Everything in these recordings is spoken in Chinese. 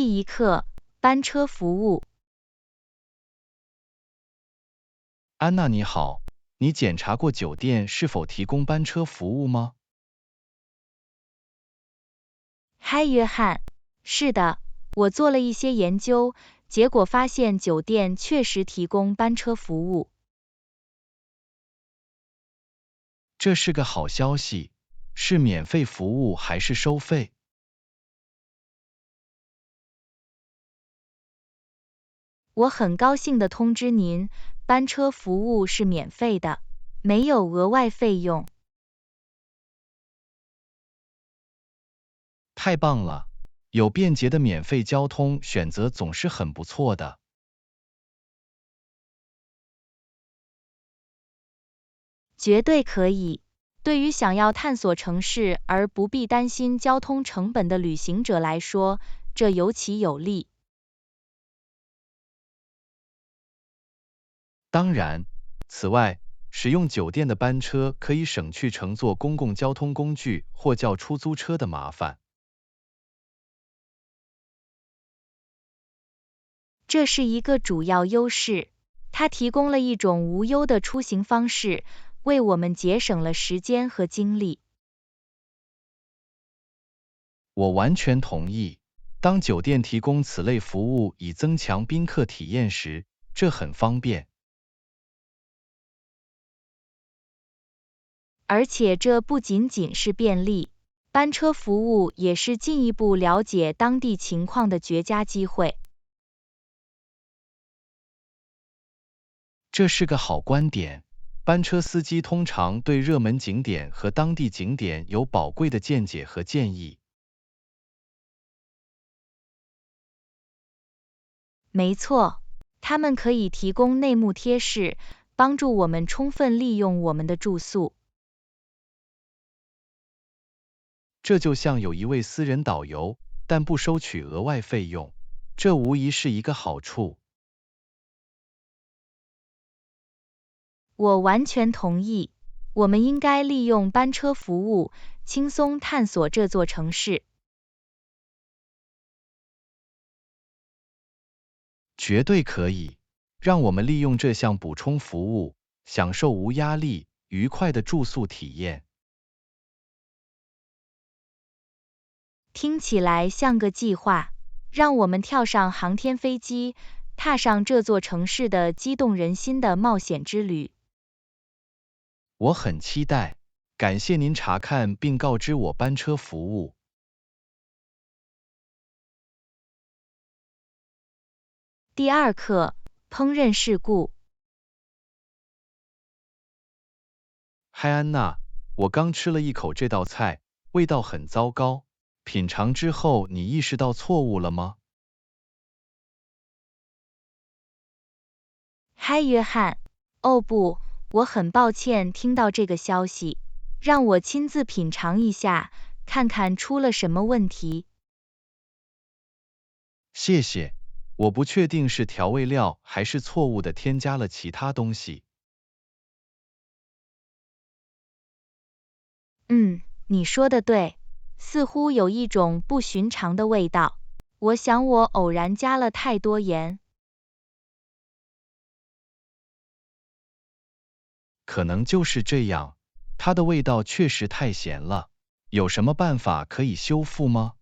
第1课，班车服务。安娜你好，你检查过酒店是否提供班车服务吗？嗨，约翰。是的，我做了一些研究，结果发现酒店确实提供班车服务。这是个好消息，是免费服务还是收费？我很高兴地通知您，班车服务是免费的，没有额外费用。太棒了，有便捷的免费交通选择总是很不错的。绝对可以。对于想要探索城市而不必担心交通成本的旅行者来说，这尤其有利。当然，此外，使用酒店的班车可以省去乘坐公共交通工具或叫出租车的麻烦。这是一个主要优势，它提供了一种无忧的出行方式，为我们节省了时间和精力。我完全同意。当酒店提供此类服务以增强宾客体验时，这很方便。而且这不仅仅是便利，班车服务也是进一步了解当地情况的绝佳机会。这是个好观点。班车司机通常对热门景点和当地景点有宝贵的见解和建议。没错，他们可以提供内幕贴士，帮助我们充分利用我们的住宿。这就像有一位私人导游，但不收取额外费用，这无疑是一个好处。我完全同意，我们应该利用班车服务，轻松探索这座城市。绝对可以，让我们利用这项补充服务，享受无压力、愉快的住宿体验。听起来像个计划，让我们跳上航天飞机，踏上这座城市的激动人心的冒险之旅。我很期待，感谢您查看并告知我班车服务。第2课，烹饪事故。嗨安娜，我刚吃了一口这道菜，味道很糟糕。品尝之后，你意识到错误了吗？嗨，约翰。哦不，我很抱歉听到这个消息，让我亲自品尝一下，看看出了什么问题。谢谢，我不确定是调味料还是错误的添加了其他东西。你说的对，似乎有一种不寻常的味道。我想我偶然加了太多盐。可能就是这样，它的味道确实太咸了。有什么办法可以修复吗？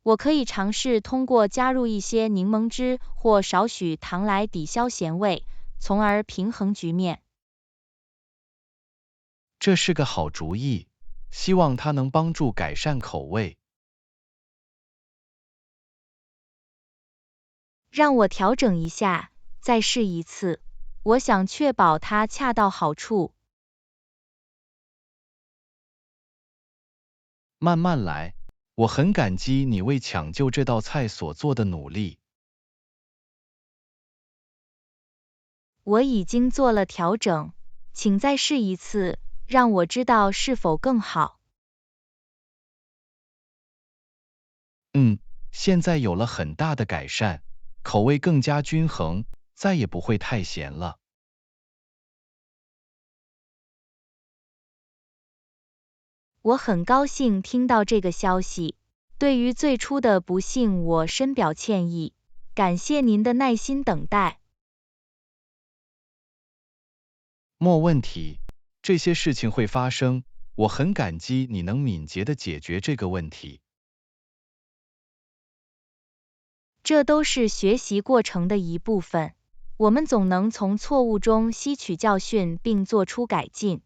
我可以尝试通过加入一些柠檬汁或少许糖来抵消咸味，从而平衡局面。这是个好主意，希望它能帮助改善口味。让我调整一下，再试一次。我想确保它恰到好处。慢慢来，我很感激你为抢救这道菜所做的努力。我已经做了调整，请再试一次，让我知道是否更好。现在有了很大的改善，口味更加均衡，再也不会太咸了。我很高兴听到这个消息。对于最初的不幸，我深表歉意。感谢您的耐心等待。没问题，这些事情会发生，我很感激你能敏捷地解决这个问题。这都是学习过程的一部分，我们总能从错误中吸取教训并做出改进。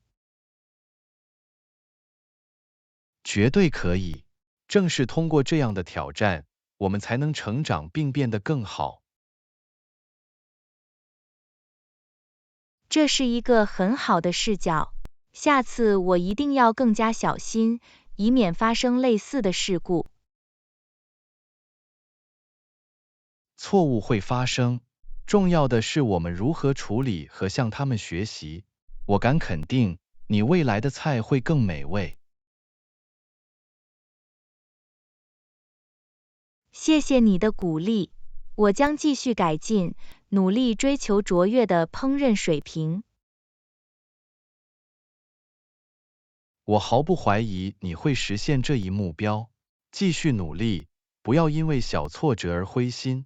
绝对可以，正是通过这样的挑战，我们才能成长并变得更好。这是一个很好的视角，下次我一定要更加小心，以免发生类似的事故。错误会发生，重要的是我们如何处理和向他们学习。我敢肯定，你未来的菜会更美味。谢谢你的鼓励，我将继续改进，努力追求卓越的烹饪水平。我毫不怀疑你会实现这一目标。继续努力，不要因为小挫折而灰心。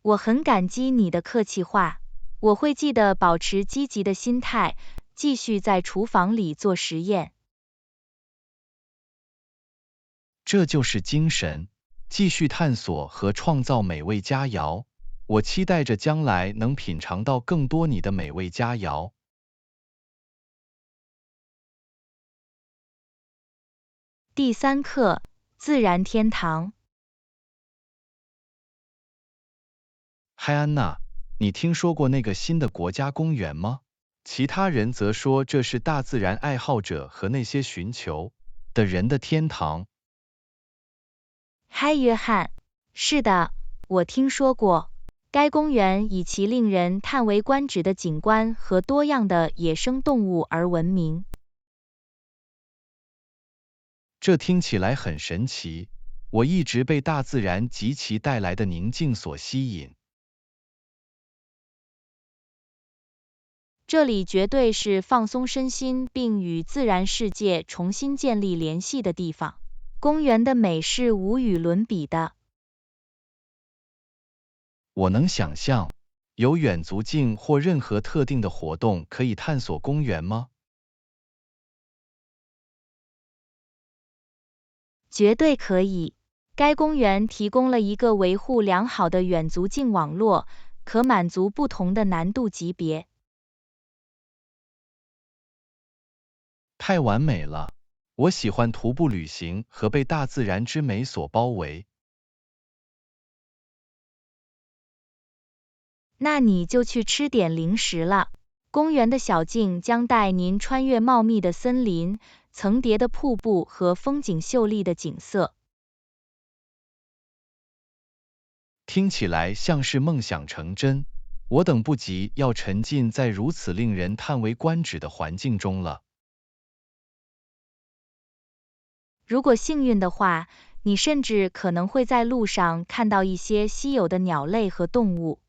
我很感激你的客气话，我会记得保持积极的心态，继续在厨房里做实验。这就是精神，继续探索和创造美味佳肴。我期待着将来能品尝到更多你的美味佳肴。第3课，自然天堂。嗨安娜，你听说过那个新的国家公园吗？其他人则说这是大自然爱好者和那些寻求的人的天堂。嗨，约翰，是的，我听说过。该公园以其令人叹为观止的景观和多样的野生动物而闻名。这听起来很神奇，我一直被大自然及其带来的宁静所吸引。这里绝对是放松身心并与自然世界重新建立联系的地方。公园的美是无与伦比的。我能想象，有远足径或任何特定的活动可以探索公园吗？绝对可以。该公园提供了一个维护良好的远足径网络，可满足不同的难度级别。太完美了！我喜欢徒步旅行和被大自然之美所包围。那你就去吃点零食了。公园的小径将带您穿越茂密的森林、层叠的瀑布和风景秀丽的景色。听起来像是梦想成真，我等不及要沉浸在如此令人叹为观止的环境中了。如果幸运的话，你甚至可能会在路上看到一些稀有的鸟类和动物。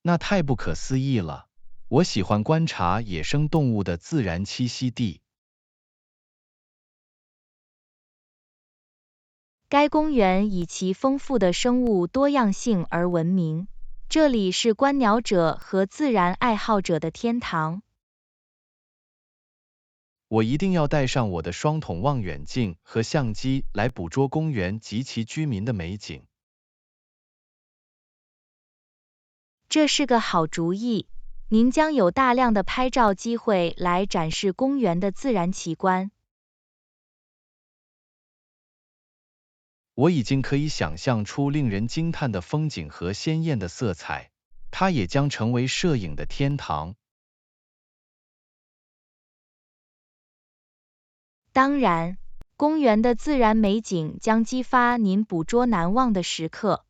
那太不可思议了！我喜欢观察野生动物的自然栖息地。该公园以其丰富的生物多样性而闻名，这里是观鸟者和自然爱好者的天堂。我一定要带上我的双筒望远镜和相机来捕捉公园及其居民的美景。这是个好主意，您将有大量的拍照机会来展示公园的自然奇观。我已经可以想象出令人惊叹的风景和鲜艳的色彩，它也将成为摄影的天堂。当然，公园的自然美景将激发您捕捉难忘的时刻。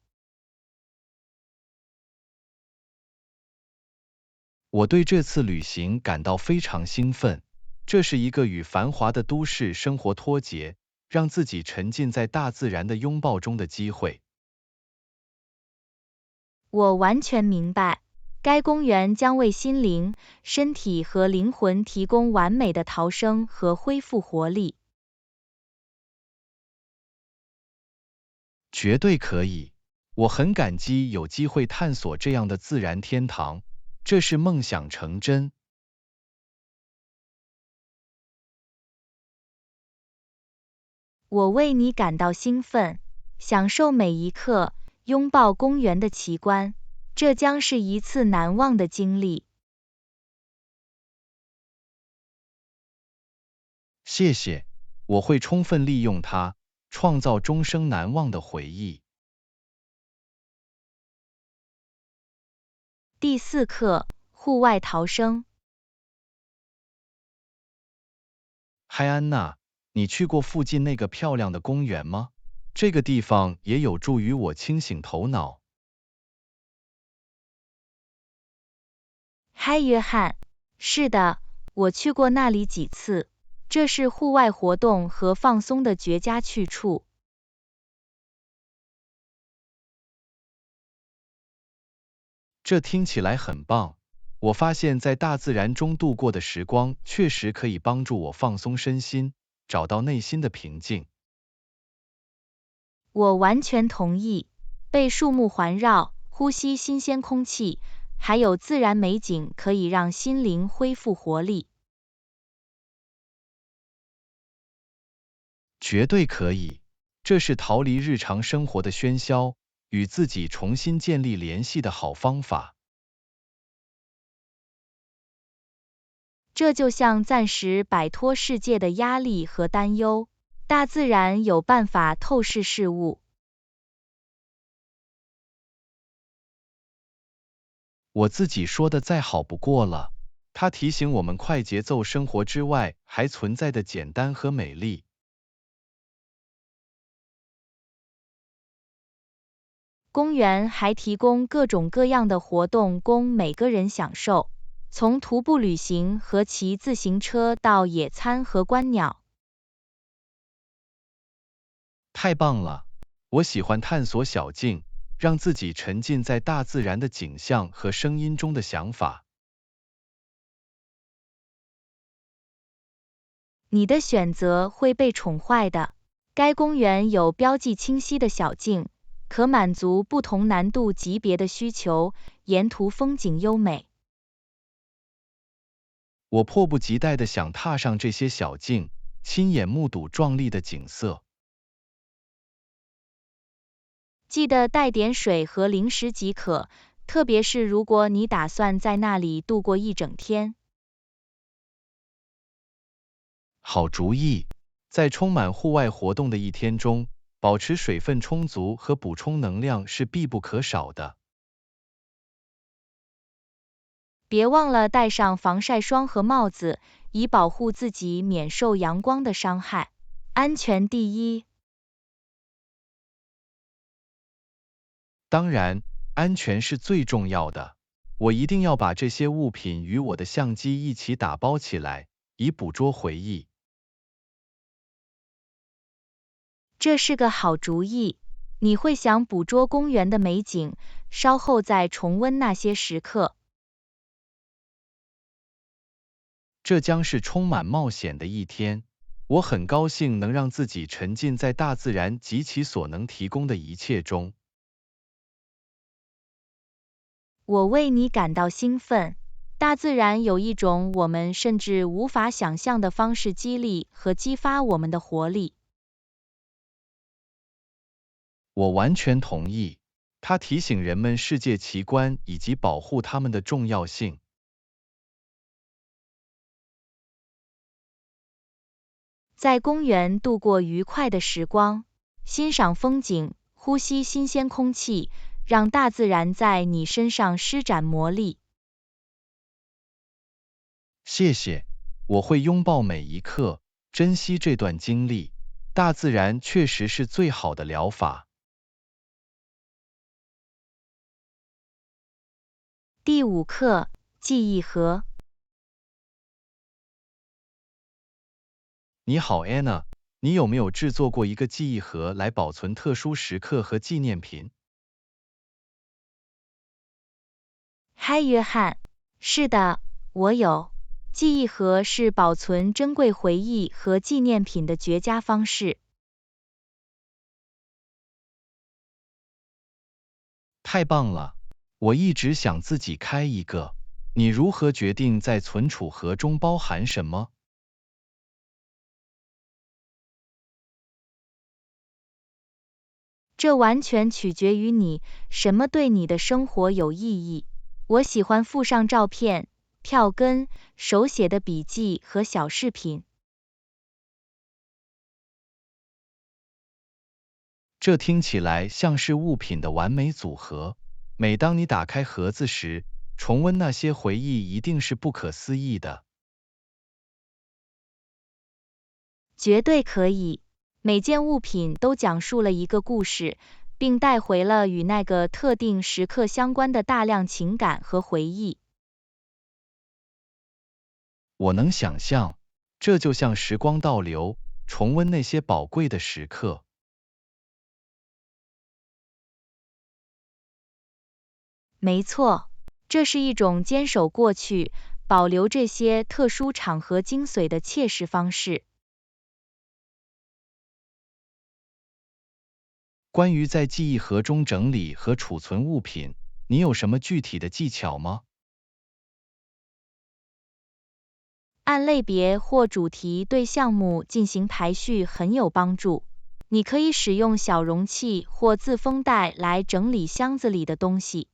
我对这次旅行感到非常兴奋，这是一个与繁华的都市生活脱节，让自己沉浸在大自然的拥抱中的机会。我完全明白，该公园将为心灵、身体和灵魂提供完美的逃生和恢复活力。绝对可以，我很感激有机会探索这样的自然天堂，这是梦想成真。我为你感到兴奋，享受每一刻，拥抱公园的奇观，这将是一次难忘的经历。谢谢，我会充分利用它，创造终生难忘的回忆。第4课，户外逃生。嗨安娜，你去过附近那个漂亮的公园吗？这个地方也有助于我清醒头脑。嗨，约翰，是的，我去过那里几次，这是户外活动和放松的绝佳去处。这听起来很棒。我发现在大自然中度过的时光确实可以帮助我放松身心，找到内心的平静。我完全同意，被树木环绕，呼吸新鲜空气，还有自然美景可以让心灵恢复活力。绝对可以，这是逃离日常生活的喧嚣，与自己重新建立联系的好方法。这就像暂时摆脱世界的压力和担忧，大自然有办法透视事物。我自己说的再好不过了，它提醒我们快节奏生活之外还存在的简单和美丽。公园还提供各种各样的活动供每个人享受，从徒步旅行和骑自行车到野餐和观鸟。太棒了！我喜欢探索小径，让自己沉浸在大自然的景象和声音中的想法。你的选择会被宠坏的。该公园有标记清晰的小径，可满足不同难度级别的需求，沿途风景优美。我迫不及待地想踏上这些小径，亲眼目睹壮丽的景色。记得带点水和零食即可，特别是如果你打算在那里度过一整天。好主意！在充满户外活动的一天中，保持水分充足和补充能量是必不可少的。别忘了带上防晒霜和帽子，以保护自己免受阳光的伤害。安全第一。当然，安全是最重要的。我一定要把这些物品与我的相机一起打包起来，以捕捉回忆。这是个好主意。你会想捕捉公园的美景，稍后再重温那些时刻。这将是充满冒险的一天。我很高兴能让自己沉浸在大自然及其所能提供的一切中。我为你感到兴奋。大自然有一种我们甚至无法想象的方式激励和激发我们的活力。我完全同意。它提醒人们世界奇观以及保护它们的重要性。在公园度过愉快的时光，欣赏风景，呼吸新鲜空气，让大自然在你身上施展魔力。谢谢，我会拥抱每一刻，珍惜这段经历。大自然确实是最好的疗法。第5课，记忆盒。你好 Anna， 你有没有制作过一个记忆盒来保存特殊时刻和纪念品？嗨，约翰。是的，我有。记忆盒是保存珍贵回忆和纪念品的绝佳方式。太棒了！我一直想自己开一个。你如何决定在存储盒中包含什么？这完全取决于你，什么对你的生活有意义。我喜欢附上照片、票根、手写的笔记和小饰品。这听起来像是物品的完美组合。每当你打开盒子时，重温那些回忆一定是不可思议的。绝对可以。每件物品都讲述了一个故事，并带回了与那个特定时刻相关的大量情感和回忆。我能想象，这就像时光倒流，重温那些宝贵的时刻。没错，这是一种坚守过去，保留这些特殊场合精髓的切实方式。关于在记忆盒中整理和储存物品，你有什么具体的技巧吗？按类别或主题对项目进行排序很有帮助。你可以使用小容器或自封袋来整理箱子里的东西。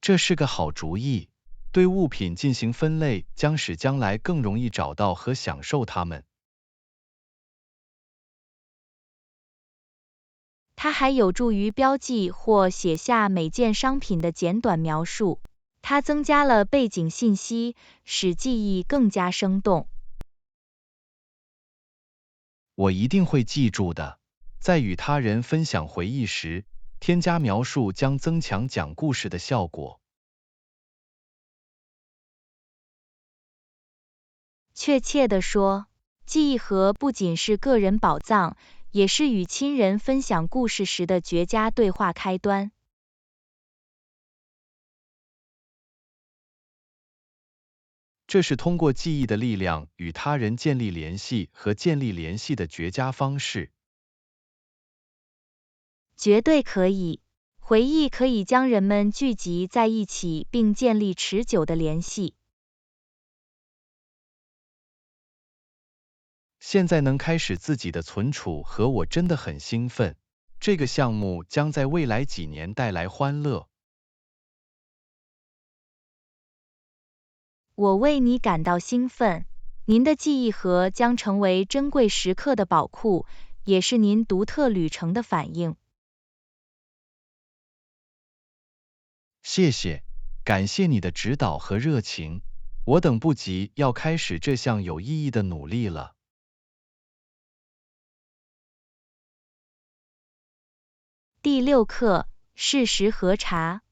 这是个好主意。对物品进行分类，将使将来更容易找到和享受它们。它还有助于标记或写下每件商品的简短描述。它增加了背景信息，使记忆更加生动。我一定会记住的。在与他人分享回忆时，添加描述将增强讲故事的效果。确切地说，记忆盒不仅是个人宝藏，也是与亲人分享故事时的绝佳对话开端。这是通过记忆的力量与他人建立联系和建立联系的绝佳方式。绝对可以。回忆可以将人们聚集在一起并建立持久的联系。现在能开始自己的存储盒，我真的很兴奋。这个项目将在未来几年带来欢乐。我为你感到兴奋。您的记忆盒将成为珍贵时刻的宝库，也是您独特旅程的反应。谢谢，感谢你的指导和热情。我等不及要开始这项有意义的努力了。第6课，事实核查。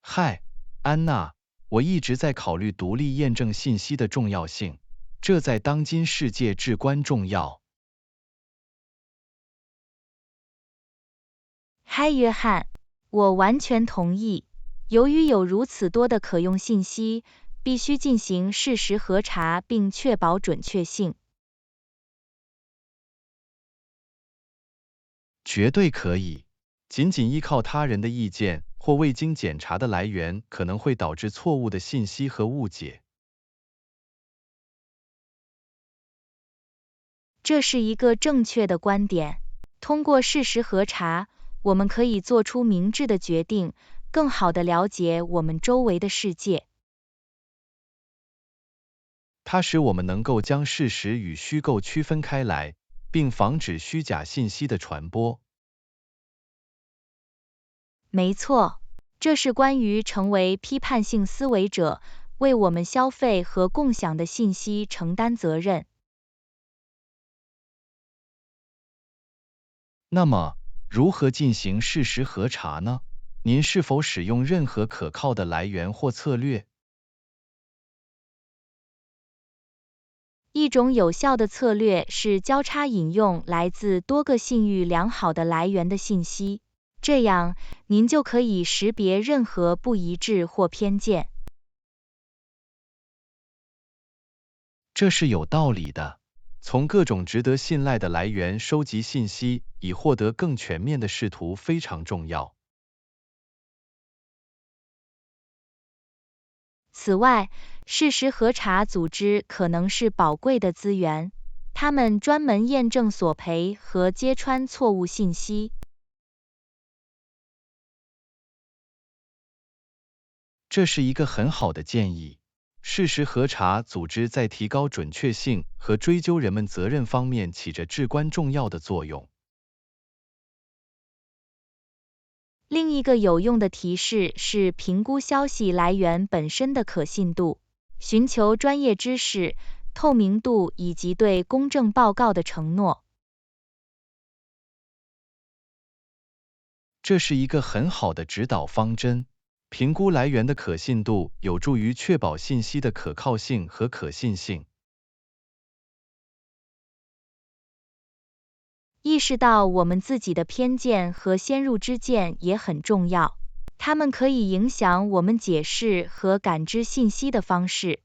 嗨，安娜，我一直在考虑独立验证信息的重要性，这在当今世界至关重要。嗨，约翰，我完全同意。由于有如此多的可用信息，必须进行事实核查并确保准确性。绝对可以。仅仅依靠他人的意见或未经检查的来源，可能会导致错误的信息和误解。这是一个正确的观点。通过事实核查，我们可以做出明智的决定，更好地了解我们周围的世界。它使我们能够将事实与虚构区分开来，并防止虚假信息的传播。没错，这是关于成为批判性思维者，为我们消费和共享的信息承担责任。那么，如何进行事实核查呢？您是否使用任何可靠的来源或策略？一种有效的策略是交叉引用来自多个信誉良好的来源的信息，这样您就可以识别任何不一致或偏见。这是有道理的。从各种值得信赖的来源收集信息，以获得更全面的视图非常重要。此外，事实核查组织可能是宝贵的资源，他们专门验证索赔和揭穿错误信息。这是一个很好的建议。事实核查组织在提高准确性和追究人们责任方面起着至关重要的作用。另一个有用的提示是评估消息来源本身的可信度，寻求专业知识、透明度以及对公正报告的承诺。这是一个很好的指导方针。评估来源的可信度有助于确保信息的可靠性和可信性。意识到我们自己的偏见和先入之见也很重要，它们可以影响我们解释和感知信息的方式。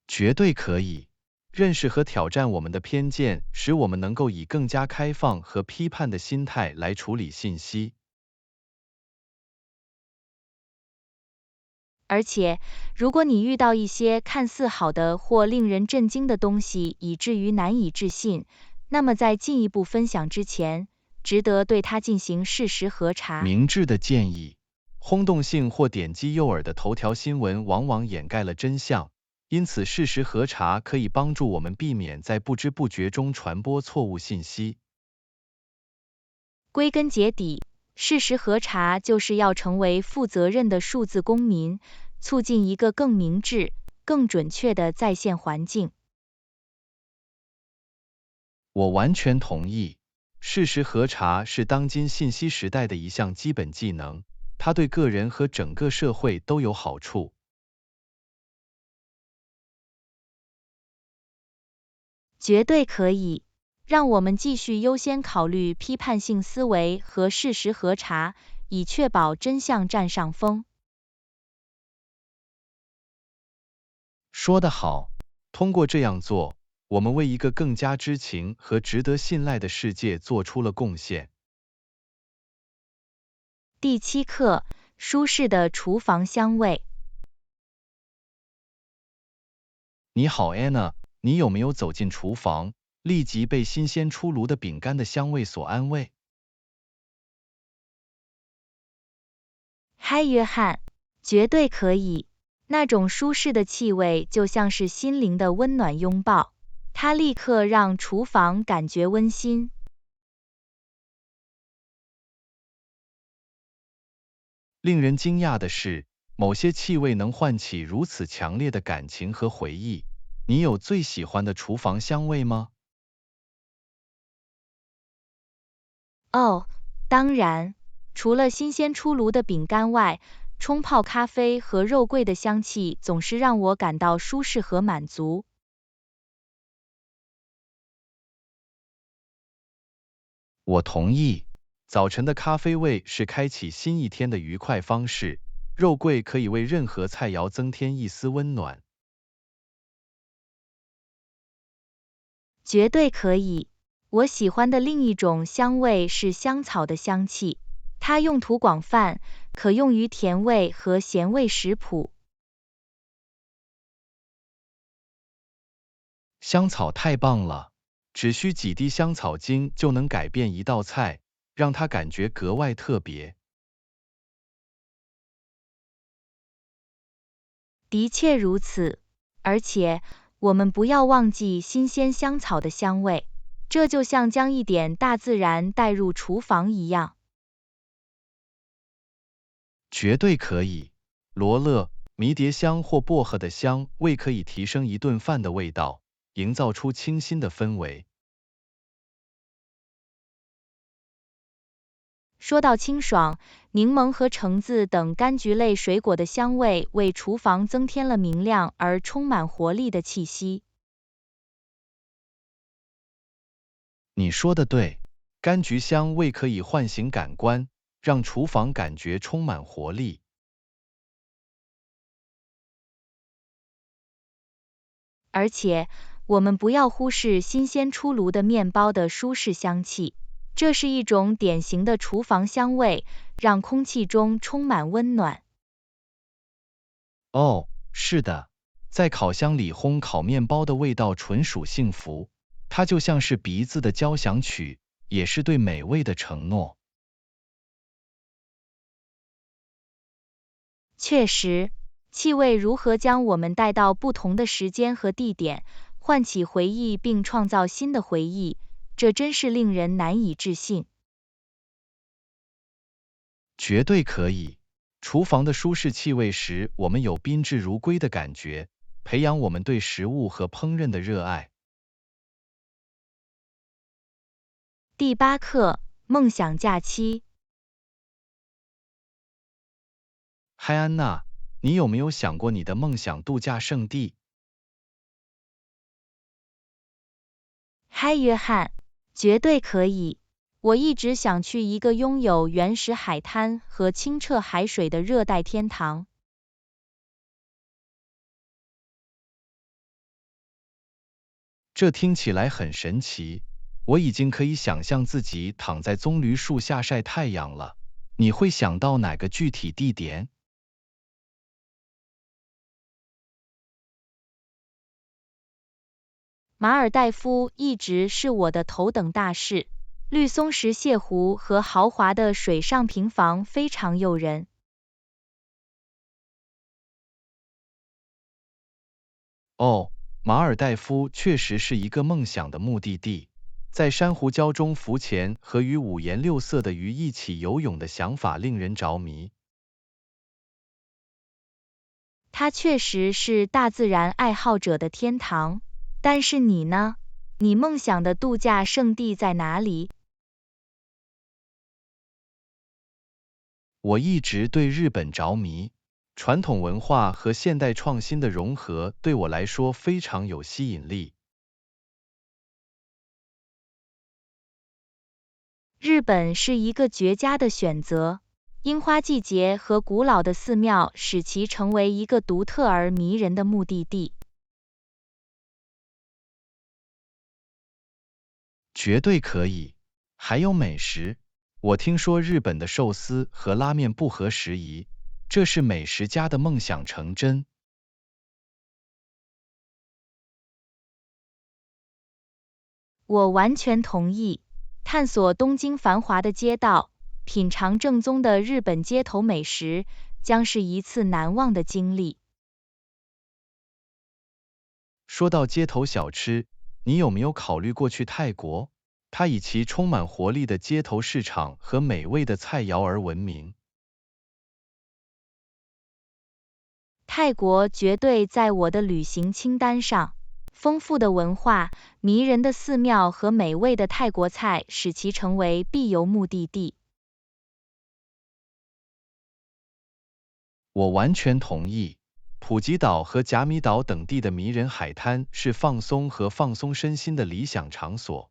绝对可以。认识和挑战我们的偏见，使我们能够以更加开放和批判的心态来处理信息。而且，如果你遇到一些看似好的或令人震惊的东西，以至于难以置信，那么在进一步分享之前，值得对它进行事实核查。明智的建议。轰动性或点击诱饵的头条新闻往往掩盖了真相，因此事实核查可以帮助我们避免在不知不觉中传播错误信息。归根结底，事实核查就是要成为负责任的数字公民，促进一个更明智、更准确的在线环境。我完全同意。事实核查是当今信息时代的一项基本技能，它对个人和整个社会都有好处。绝对可以。让我们继续优先考虑批判性思维和事实核查，以确保真相占上风。说得好。通过这样做，我们为一个更加知情和值得信赖的世界做出了贡献。第7课，舒适的厨房香味。你好 Anna， 你有没有走进厨房，立即被新鲜出炉的饼干的香味所安慰？嗨，约翰，绝对可以。那种舒适的气味就像是心灵的温暖拥抱，它立刻让厨房感觉温馨。令人惊讶的是，某些气味能唤起如此强烈的感情和回忆。你有最喜欢的厨房香味吗？哦，当然，除了新鲜出炉的饼干外，冲泡咖啡和肉桂的香气总是让我感到舒适和满足。我同意。早晨的咖啡味是开启新一天的愉快方式，肉桂可以为任何菜肴增添一丝温暖。绝对可以。我喜欢的另一种香味是香草的香气，它用途广泛，可用于甜味和咸味食谱。香草太棒了，只需几滴香草精就能改变一道菜，让它感觉格外特别。的确如此，而且我们不要忘记新鲜香草的香味，这就像将一点大自然带入厨房一样。绝对可以。罗勒、迷迭香或薄荷的香味可以提升一顿饭的味道，营造出清新的氛围。说到清爽，柠檬和橙子等柑橘类水果的香味为厨房增添了明亮而充满活力的气息。你说的对，柑橘香味可以唤醒感官，让厨房感觉充满活力。而且，我们不要忽视新鲜出炉的面包的舒适香气，这是一种典型的厨房香味，让空气中充满温暖。哦，是的，在烤箱里烘烤面包的味道纯属幸福，它就像是鼻子的交响曲，也是对美味的承诺。确实，气味如何将我们带到不同的时间和地点，唤起回忆并创造新的回忆，这真是令人难以置信。绝对可以。厨房的舒适气味时，我们有宾至如归的感觉，培养我们对食物和烹饪的热爱。第8课，梦想假期。嗨，安娜，你有没有想过你的梦想度假胜地？嗨，约翰，绝对可以。我一直想去一个拥有原始海滩和清澈海水的热带天堂。这听起来很神奇，我已经可以想象自己躺在棕榈树下晒太阳了。你会想到哪个具体地点？马尔代夫一直是我的头等大事，绿松石泻湖和豪华的水上平房非常诱人。哦，马尔代夫确实是一个梦想的目的地，在珊瑚礁中浮潜和与五颜六色的鱼一起游泳的想法令人着迷。它确实是大自然爱好者的天堂，但是你呢？你梦想的度假胜地在哪里？我一直对日本着迷，传统文化和现代创新的融合对我来说非常有吸引力。日本是一个绝佳的选择，樱花季节和古老的寺庙使其成为一个独特而迷人的目的地。绝对可以。还有美食，我听说日本的寿司和拉面不合时宜，这是美食家的梦想成真。我完全同意，探索东京繁华的街道，品尝正宗的日本街头美食，将是一次难忘的经历。说到街头小吃，你有没有考虑过去泰国？它以其充满活力的街头市场和美味的菜肴而闻名。泰国绝对在我的旅行清单上，丰富的文化、迷人的寺庙和美味的泰国菜使其成为必游目的地。我完全同意。普吉岛和甲米岛等地的迷人海滩是放松和放松身心的理想场所。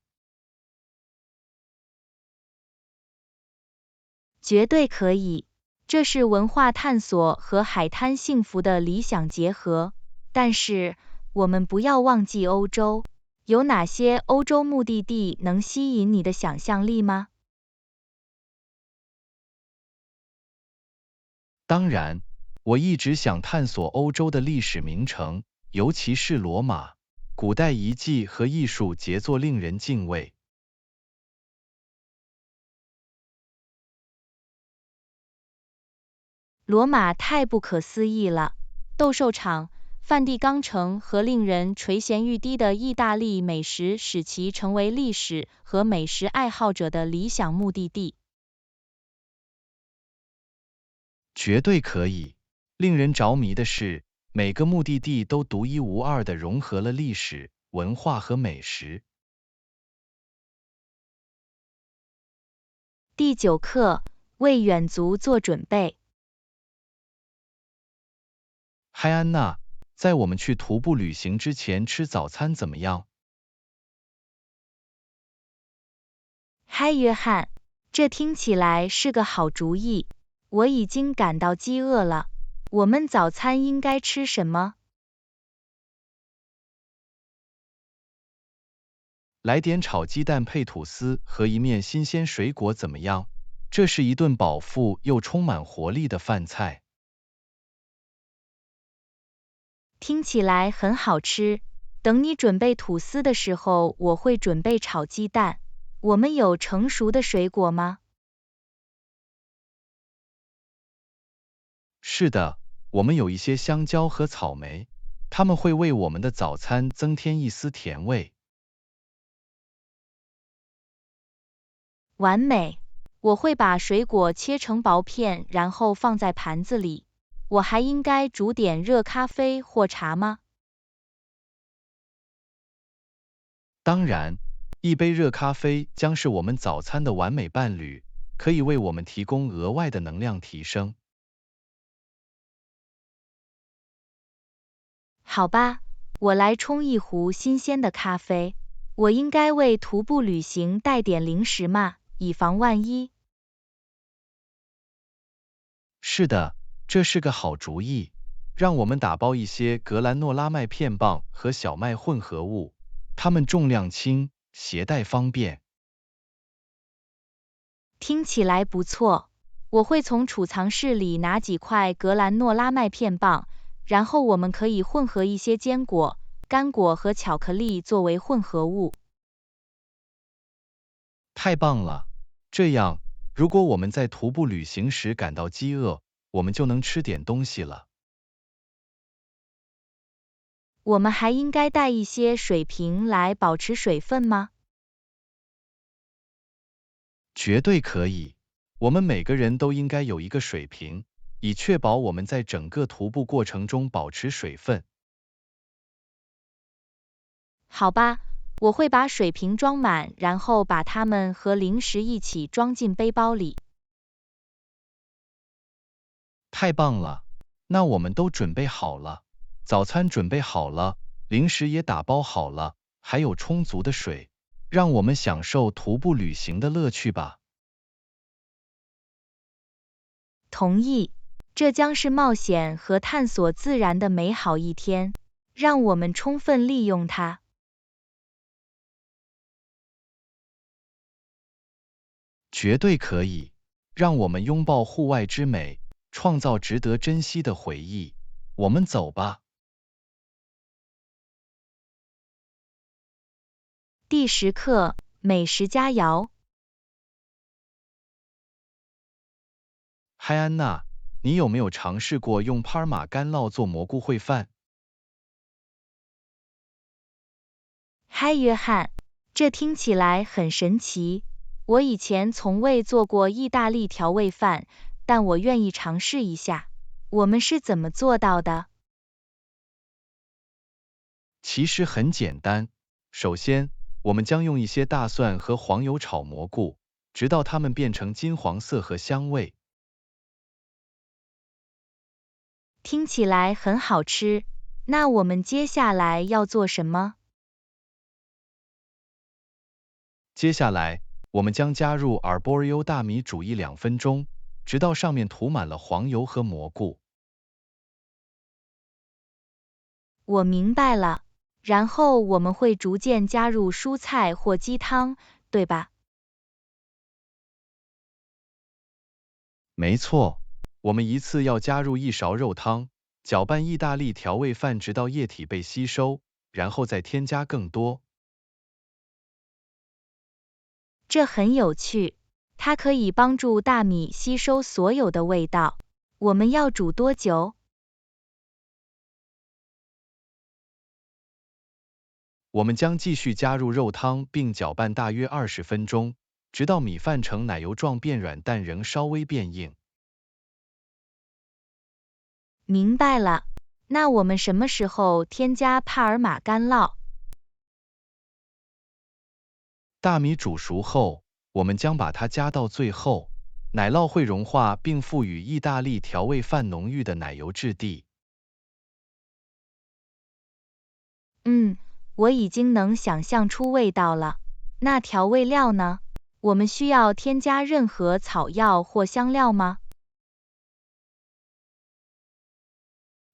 绝对可以，这是文化探索和海滩幸福的理想结合。但是，我们不要忘记欧洲。有哪些欧洲目的地能吸引你的想象力吗？当然，我一直想探索欧洲的历史名城，尤其是罗马。古代遗迹和艺术杰作令人敬畏。罗马太不可思议了，斗兽场、梵蒂冈城和令人垂涎欲滴的意大利美食使其成为历史和美食爱好者的理想目的地。绝对可以。令人着迷的是，每个目的地都独一无二地融合了历史、文化和美食。第9课，为远足做准备。嗨安娜，在我们去徒步旅行之前吃早餐怎么样？嗨约翰，这听起来是个好主意，我已经感到饥饿了。我们早餐应该吃什么？来点炒鸡蛋配吐司和一面新鲜水果怎么样？这是一顿饱腹又充满活力的饭菜。听起来很好吃。等你准备吐司的时候，我会准备炒鸡蛋。我们有成熟的水果吗？是的，我们有一些香蕉和草莓，它们会为我们的早餐增添一丝甜味。完美，我会把水果切成薄片，然后放在盘子里。我还应该煮点热咖啡或茶吗？当然，一杯热咖啡将是我们早餐的完美伴侣，可以为我们提供额外的能量提升。好吧，我来冲一壶新鲜的咖啡。我应该为徒步旅行带点零食吗？以防万一。是的，这是个好主意。让我们打包一些格兰诺拉麦片棒和小麦混合物，它们重量轻，携带方便。听起来不错，我会从储藏室里拿几块格兰诺拉麦片棒，然后我们可以混合一些坚果、干果和巧克力作为混合物。太棒了！这样，如果我们在徒步旅行时感到饥饿，我们就能吃点东西了。我们还应该带一些水瓶来保持水分吗？绝对可以。我们每个人都应该有一个水瓶，以确保我们在整个徒步过程中保持水分。好吧，我会把水瓶装满，然后把它们和零食一起装进背包里。太棒了！那我们都准备好了，早餐准备好了，零食也打包好了，还有充足的水。让我们享受徒步旅行的乐趣吧。同意，这将是冒险和探索自然的美好一天，让我们充分利用它。绝对可以，让我们拥抱户外之美，创造值得珍惜的回忆。我们走吧。第10课，美食佳肴。嗨安娜，你有没有尝试过用帕尔玛干酪做蘑菇烩饭？嗨约翰，这听起来很神奇。我以前从未做过意大利调味饭，但我愿意尝试一下。我们是怎么做到的？其实很简单，首先，我们将用一些大蒜和黄油炒蘑菇，直到它们变成金黄色和香味。听起来很好吃。那我们接下来要做什么？接下来，我们将加入 arborio 大米煮1-2分钟，直到上面涂满了黄油和蘑菇。我明白了。然后我们会逐渐加入蔬菜或鸡汤，对吧？没错，我们一次要加入1勺肉汤，搅拌意大利调味饭直到液体被吸收，然后再添加更多。这很有趣，它可以帮助大米吸收所有的味道。我们要煮多久？我们将继续加入肉汤并搅拌大约20分钟，直到米饭呈奶油状变软但仍稍微变硬。明白了。那我们什么时候添加帕尔玛干酪？大米煮熟后，我们将把它加到最后，奶酪会融化并赋予意大利调味饭浓郁的奶油质地。我已经能想象出味道了。那调味料呢？我们需要添加任何草药或香料吗？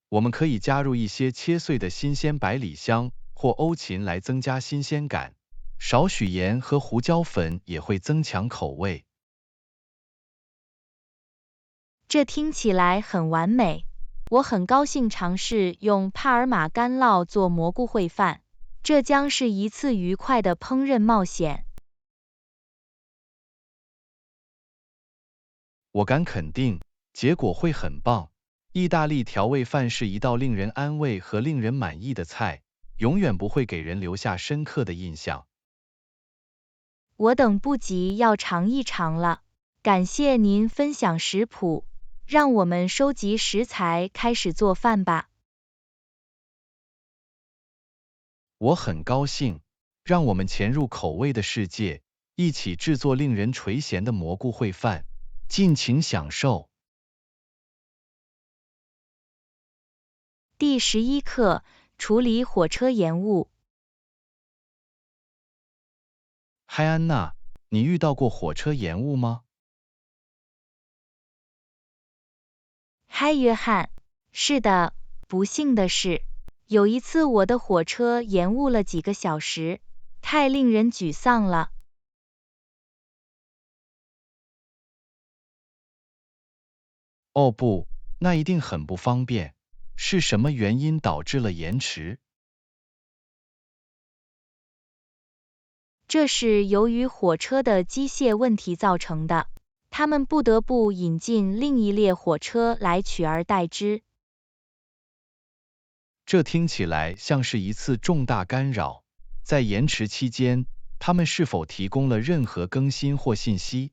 我们可以加入一些切碎的新鲜百里香或欧芹来增加新鲜感，少许盐和胡椒粉也会增强口味。这听起来很完美。我很高兴尝试用帕尔马干酪做蘑菇烩饭，这将是一次愉快的烹饪冒险。我敢肯定，结果会很棒。意大利调味饭是一道令人安慰和令人满意的菜，永远不会给人留下深刻的印象。我等不及要尝一尝了。感谢您分享食谱，让我们收集食材开始做饭吧。我很高兴，让我们潜入口味的世界，一起制作令人垂涎的蘑菇烩饭，尽情享受。第11课，处理火车延误。嗨，安娜，你遇到过火车延误吗？嗨，约翰。是的，不幸的是，有一次我的火车延误了几个小时，太令人沮丧了。哦不，那一定很不方便。是什么原因导致了延迟？这是由于火车的机械问题造成的，他们不得不引进另一列火车来取而代之。这听起来像是一次重大干扰。在延迟期间，他们是否提供了任何更新或信息？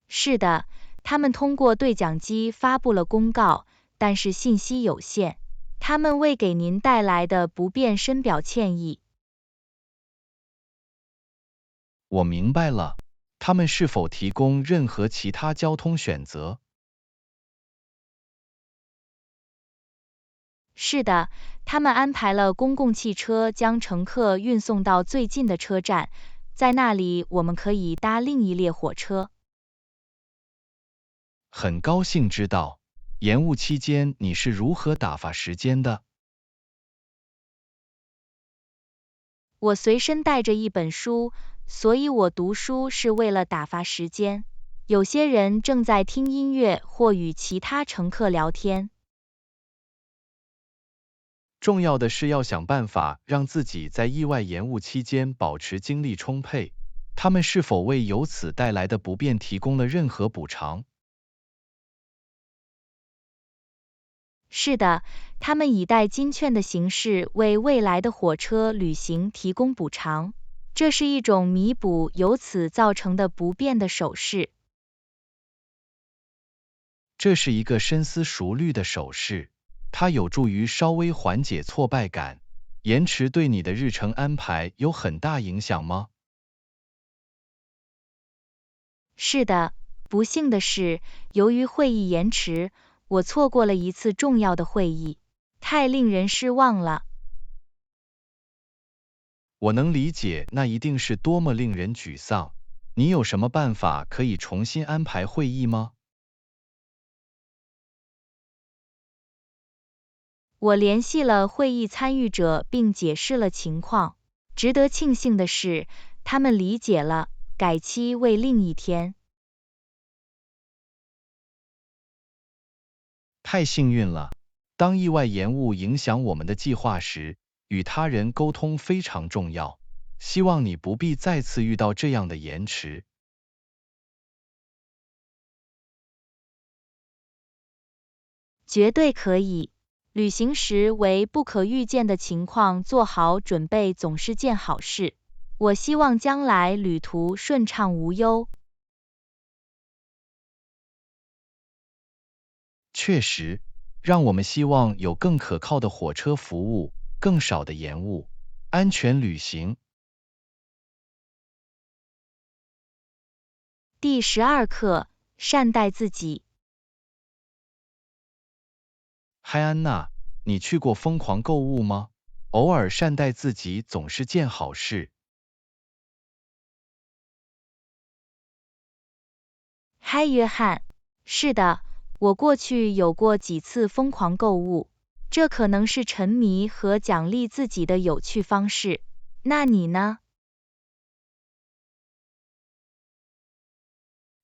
是的，他们通过对讲机发布了公告，但是信息有限。他们为给您带来的不便深表歉意。我明白了，他们是否提供任何其他交通选择？是的，他们安排了公共汽车将乘客运送到最近的车站，在那里我们可以搭另一列火车。很高兴知道，延误期间你是如何打发时间的？我随身带着一本书，所以我读书是为了打发时间。有些人正在听音乐或与其他乘客聊天。重要的是要想办法让自己在意外延误期间保持精力充沛。他们是否为由此带来的不便提供了任何补偿？是的，他们以代金券的形式为未来的火车旅行提供补偿，这是一种弥补由此造成的不便的手势。这是一个深思熟虑的手势，它有助于稍微缓解挫败感。延迟对你的日程安排有很大影响吗？是的，不幸的是，由于会议延迟，我错过了一次重要的会议，太令人失望了。我能理解，那一定是多么令人沮丧。你有什么办法可以重新安排会议吗？我联系了会议参与者并解释了情况。值得庆幸的是，他们理解了，改期为另一天。太幸运了！当意外延误影响我们的计划时，与他人沟通非常重要。希望你不必再次遇到这样的延迟。绝对可以。旅行时为不可预见的情况做好准备总是件好事。我希望将来旅途顺畅无忧。确实，让我们希望有更可靠的火车服务，更少的延误，安全旅行。第12课，善待自己。嗨安娜，你去过疯狂购物吗？偶尔善待自己总是件好事。嗨，约翰。是的，我过去有过几次疯狂购物，这可能是沉迷和奖励自己的有趣方式。那你呢？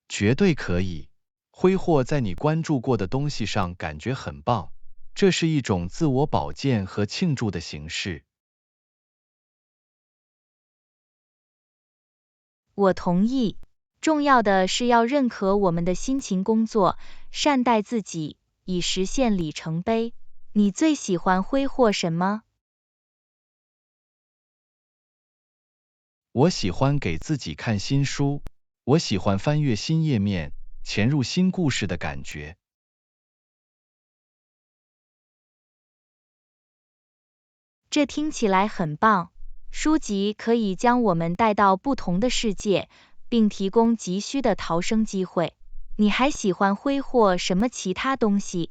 绝对可以。挥霍在你关注过的东西上感觉很棒，这是一种自我保健和庆祝的形式。我同意。重要的是要认可我们的辛勤工作，善待自己，以实现里程碑。你最喜欢挥霍什么？我喜欢给自己看新书，我喜欢翻阅新页面，潜入新故事的感觉。这听起来很棒。书籍可以将我们带到不同的世界，并提供急需的逃生机会。你还喜欢挥霍什么其他东西？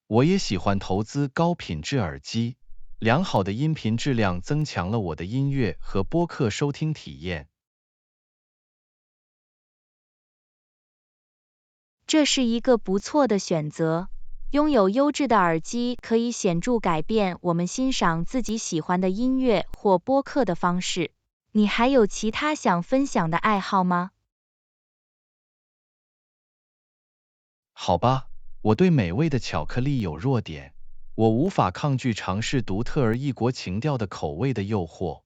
我也喜欢投资高品质耳机，良好的音频质量增强了我的音乐和播客收听体验。这是一个不错的选择。拥有优质的耳机可以显著改变我们欣赏自己喜欢的音乐或播客的方式。你还有其他想分享的爱好吗？好吧，我对美味的巧克力有弱点，我无法抗拒尝试独特而异国情调的口味的诱惑。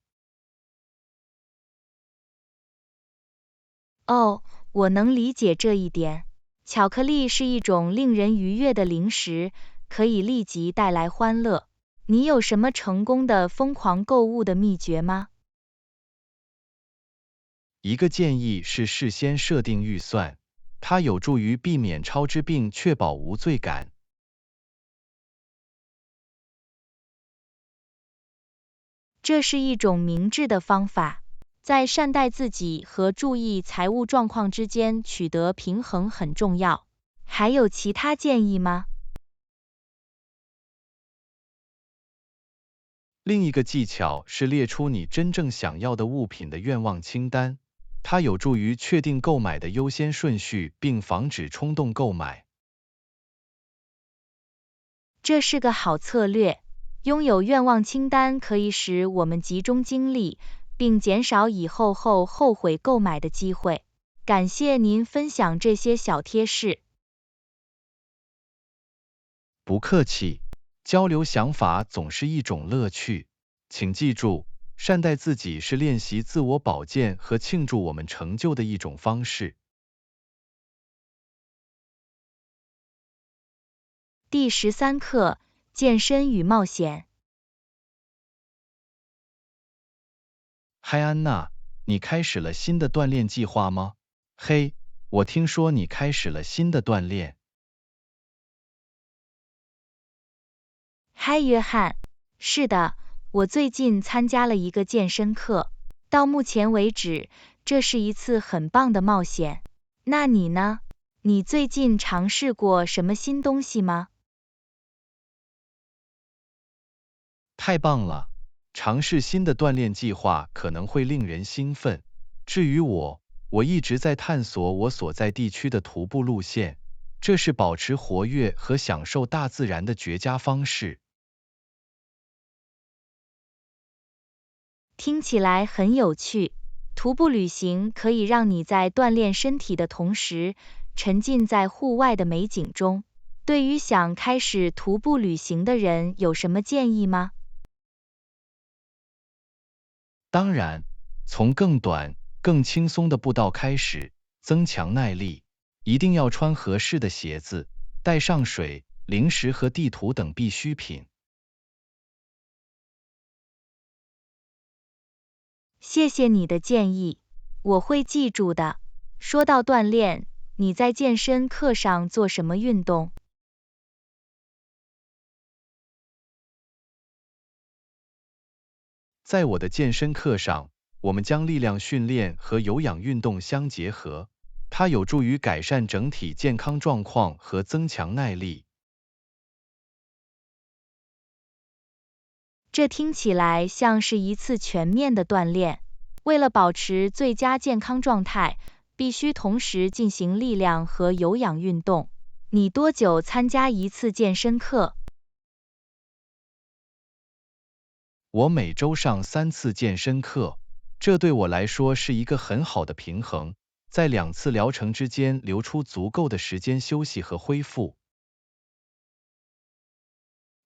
哦，我能理解这一点。巧克力是一种令人愉悦的零食，可以立即带来欢乐。你有什么成功的疯狂购物的秘诀吗？一个建议是事先设定预算，它有助于避免超支并确保无罪感。这是一种明智的方法。在善待自己和注意财务状况之间取得平衡很重要。还有其他建议吗？另一个技巧是列出你真正想要的物品的愿望清单，它有助于确定购买的优先顺序，并防止冲动购买。这是个好策略。拥有愿望清单可以使我们集中精力，并减少以后后悔购买的机会。感谢您分享这些小贴士。不客气，交流想法总是一种乐趣。请记住，善待自己是练习自我保健和庆祝我们成就的一种方式。第13课，健身与冒险。嗨安娜，你开始了新的锻炼计划吗？嘿，我听说你开始了新的锻炼。嗨，约翰。是的，我最近参加了一个健身课。到目前为止，这是一次很棒的冒险。那你呢？你最近尝试过什么新东西吗？太棒了！尝试新的锻炼计划可能会令人兴奋。至于我，我一直在探索我所在地区的徒步路线，这是保持活跃和享受大自然的绝佳方式。听起来很有趣。徒步旅行可以让你在锻炼身体的同时，沉浸在户外的美景中。对于想开始徒步旅行的人，有什么建议吗？当然，从更短、更轻松的步道开始，增强耐力。一定要穿合适的鞋子，带上水、零食和地图等必需品。谢谢你的建议，我会记住的。说到锻炼，你在健身课上做什么运动？在我的健身课上，我们将力量训练和有氧运动相结合，它有助于改善整体健康状况和增强耐力。这听起来像是一次全面的锻炼。为了保持最佳健康状态，必须同时进行力量和有氧运动。你多久参加一次健身课？我每周上3次健身课，这对我来说是一个很好的平衡，在2次疗程之间留出足够的时间休息和恢复。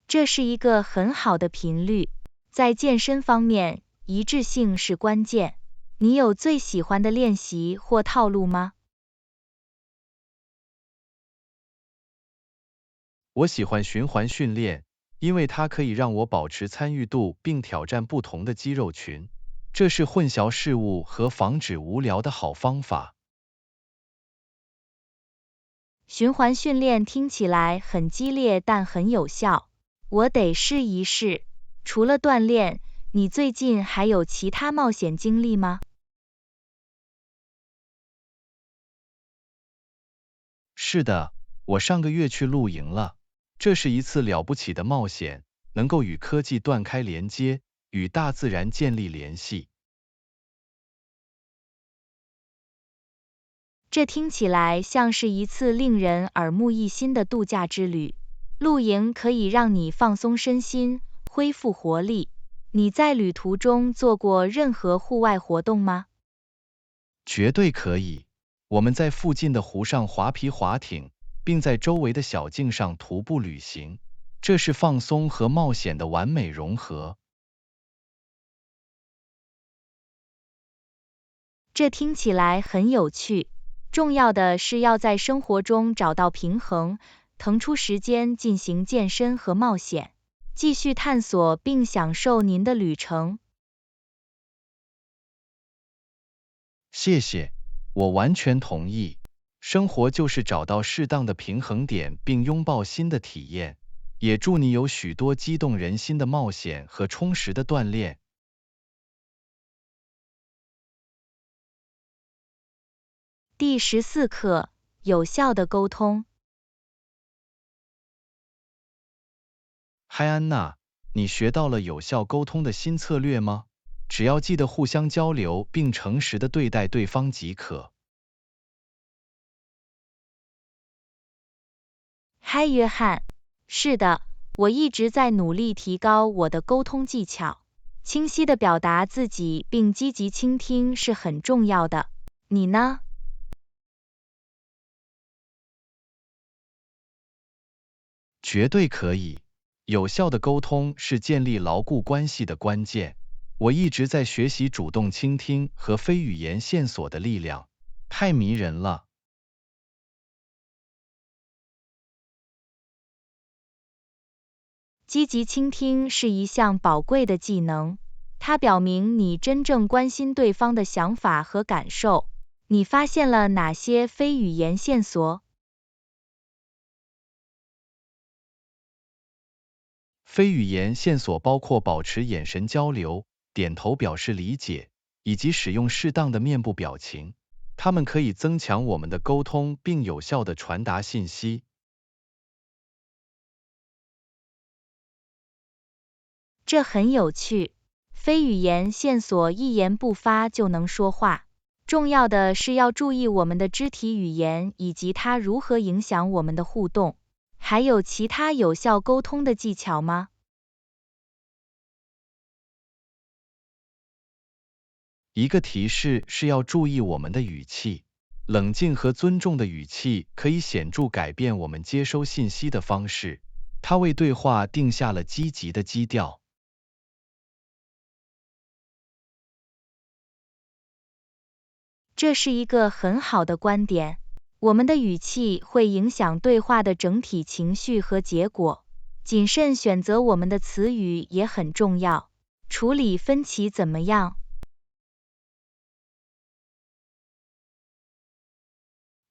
这是一个很好的频率。在健身方面，一致性是关键。你有最喜欢的练习或套路吗？我喜欢循环训练，因为它可以让我保持参与度并挑战不同的肌肉群，这是混淆事物和防止无聊的好方法。循环训练听起来很激烈，但很有效。我得试一试。除了锻炼，你最近还有其他冒险经历吗？是的，我上个月去露营了，这是一次了不起的冒险，能够与科技断开连接，与大自然建立联系。这听起来像是一次令人耳目一新的度假之旅。露营可以让你放松身心，恢复活力。你在旅途中做过任何户外活动吗？绝对可以。我们在附近的湖上划皮划艇，并在周围的小径上徒步旅行，这是放松和冒险的完美融合。这听起来很有趣。重要的是要在生活中找到平衡，腾出时间进行健身和冒险，继续探索并享受您的旅程。谢谢，我完全同意。生活就是找到适当的平衡点，并拥抱新的体验。也祝你有许多激动人心的冒险和充实的锻炼。第14课：有效的沟通。嗨，安娜，你学到了有效沟通的新策略吗？只要记得互相交流并诚实的对待对方即可。嗨，约翰。是的，我一直在努力提高我的沟通技巧。清晰地表达自己并积极倾听是很重要的。你呢？绝对可以。有效的沟通是建立牢固关系的关键。我一直在学习主动倾听和非语言线索的力量，太迷人了。积极倾听是一项宝贵的技能，它表明你真正关心对方的想法和感受。你发现了哪些非语言线索？非语言线索包括保持眼神交流、点头表示理解，以及使用适当的面部表情。它们可以增强我们的沟通并有效地传达信息。这很有趣。非语言线索一言不发就能说话。重要的是要注意我们的肢体语言以及它如何影响我们的互动。还有其他有效沟通的技巧吗？一个提示是要注意我们的语气。冷静和尊重的语气可以显著改变我们接收信息的方式，它为对话定下了积极的基调。这是一个很好的观点。我们的语气会影响对话的整体情绪和结果。谨慎选择我们的词语也很重要。处理分歧怎么样？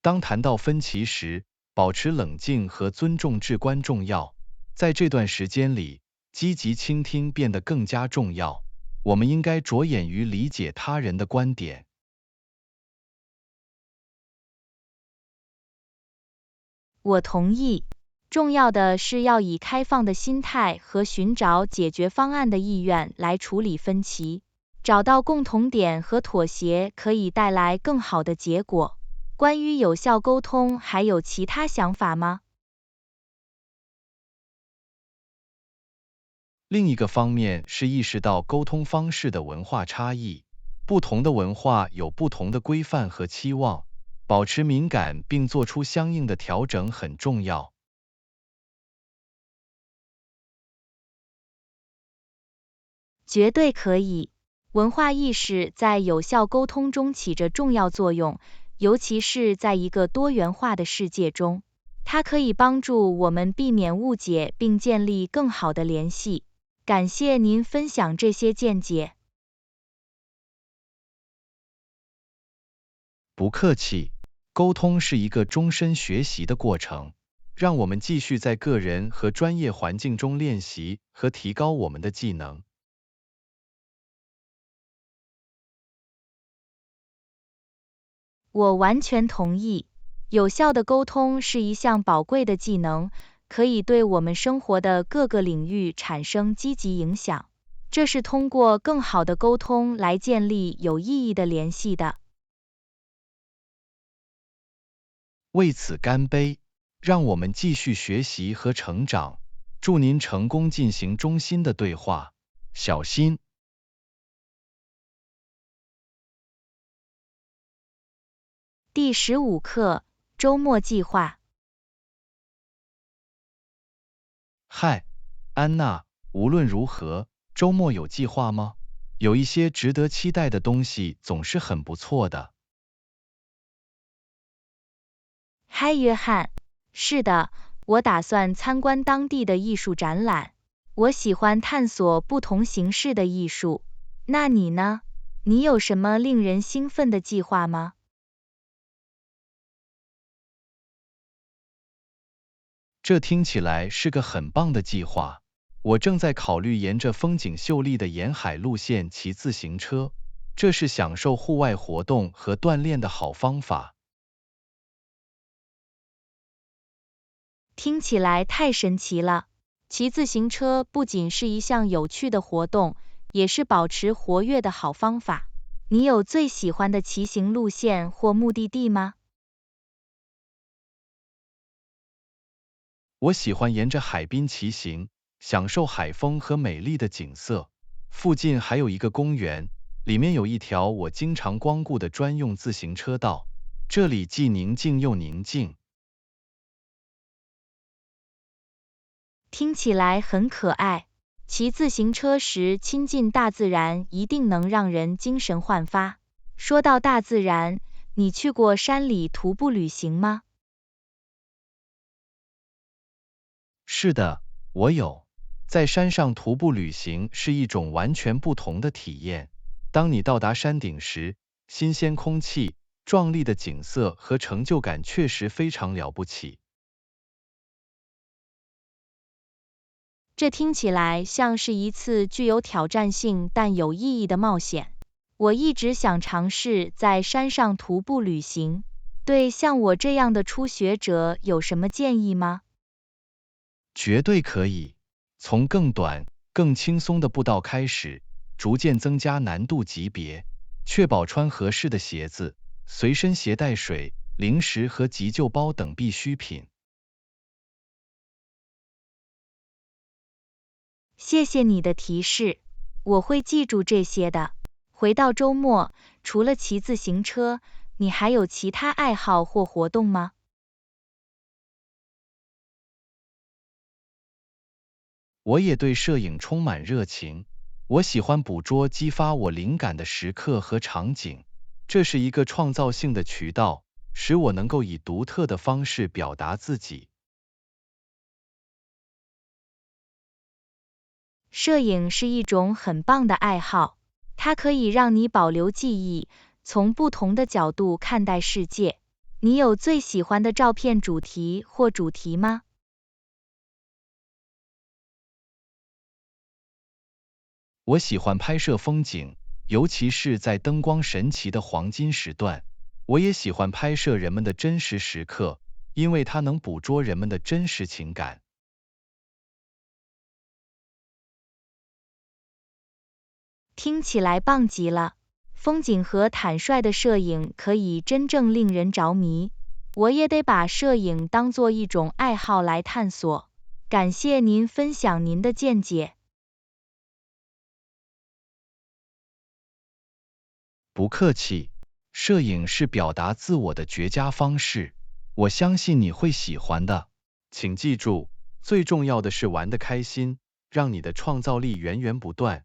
当谈到分歧时，保持冷静和尊重至关重要。在这段时间里，积极倾听变得更加重要。我们应该着眼于理解他人的观点。我同意，重要的是要以开放的心态和寻找解决方案的意愿来处理分歧，找到共同点和妥协可以带来更好的结果。关于有效沟通，还有其他想法吗？另一个方面是意识到沟通方式的文化差异，不同的文化有不同的规范和期望，保持敏感并做出相应的调整很重要。绝对可以。文化意识在有效沟通中起着重要作用，尤其是在一个多元化的世界中，它可以帮助我们避免误解并建立更好的联系。感谢您分享这些见解。不客气，沟通是一个终身学习的过程，让我们继续在个人和专业环境中练习和提高我们的技能。我完全同意，有效的沟通是一项宝贵的技能，可以对我们生活的各个领域产生积极影响。这是通过更好的沟通来建立有意义的联系的。为此干杯，让我们继续学习和成长。祝您成功进行中心的对话，小心。第15课，周末计划。嗨，安娜，无论如何，周末有计划吗？有一些值得期待的东西总是很不错的。嗨，约翰。是的，我打算参观当地的艺术展览。我喜欢探索不同形式的艺术。那你呢？你有什么令人兴奋的计划吗？这听起来是个很棒的计划。我正在考虑沿着风景秀丽的沿海路线骑自行车，这是享受户外活动和锻炼的好方法。听起来太神奇了！骑自行车不仅是一项有趣的活动，也是保持活跃的好方法。你有最喜欢的骑行路线或目的地吗？我喜欢沿着海滨骑行，享受海风和美丽的景色。附近还有一个公园，里面有一条我经常光顾的专用自行车道，这里既宁静又宁静。听起来很可爱。骑自行车时亲近大自然一定能让人精神焕发。说到大自然，你去过山里徒步旅行吗？是的，我有。在山上徒步旅行是一种完全不同的体验。当你到达山顶时，新鲜空气、壮丽的景色和成就感确实非常了不起。这听起来像是一次具有挑战性但有意义的冒险。我一直想尝试在山上徒步旅行。对像我这样的初学者有什么建议吗？绝对可以。从更短、更轻松的步道开始，逐渐增加难度级别，确保穿合适的鞋子，随身携带水、零食和急救包等必需品。谢谢你的提示，我会记住这些的。回到周末，除了骑自行车，你还有其他爱好或活动吗？我也对摄影充满热情，我喜欢捕捉激发我灵感的时刻和场景，这是一个创造性的渠道，使我能够以独特的方式表达自己。摄影是一种很棒的爱好，它可以让你保留记忆，从不同的角度看待世界。你有最喜欢的照片主题或主题吗？我喜欢拍摄风景，尤其是在灯光神奇的黄金时段。我也喜欢拍摄人们的真实时刻，因为它能捕捉人们的真实情感。听起来棒极了，风景和坦率的摄影可以真正令人着迷。我也得把摄影当作一种爱好来探索。感谢您分享您的见解。不客气，摄影是表达自我的绝佳方式，我相信你会喜欢的。请记住，最重要的是玩得开心，让你的创造力源源不断。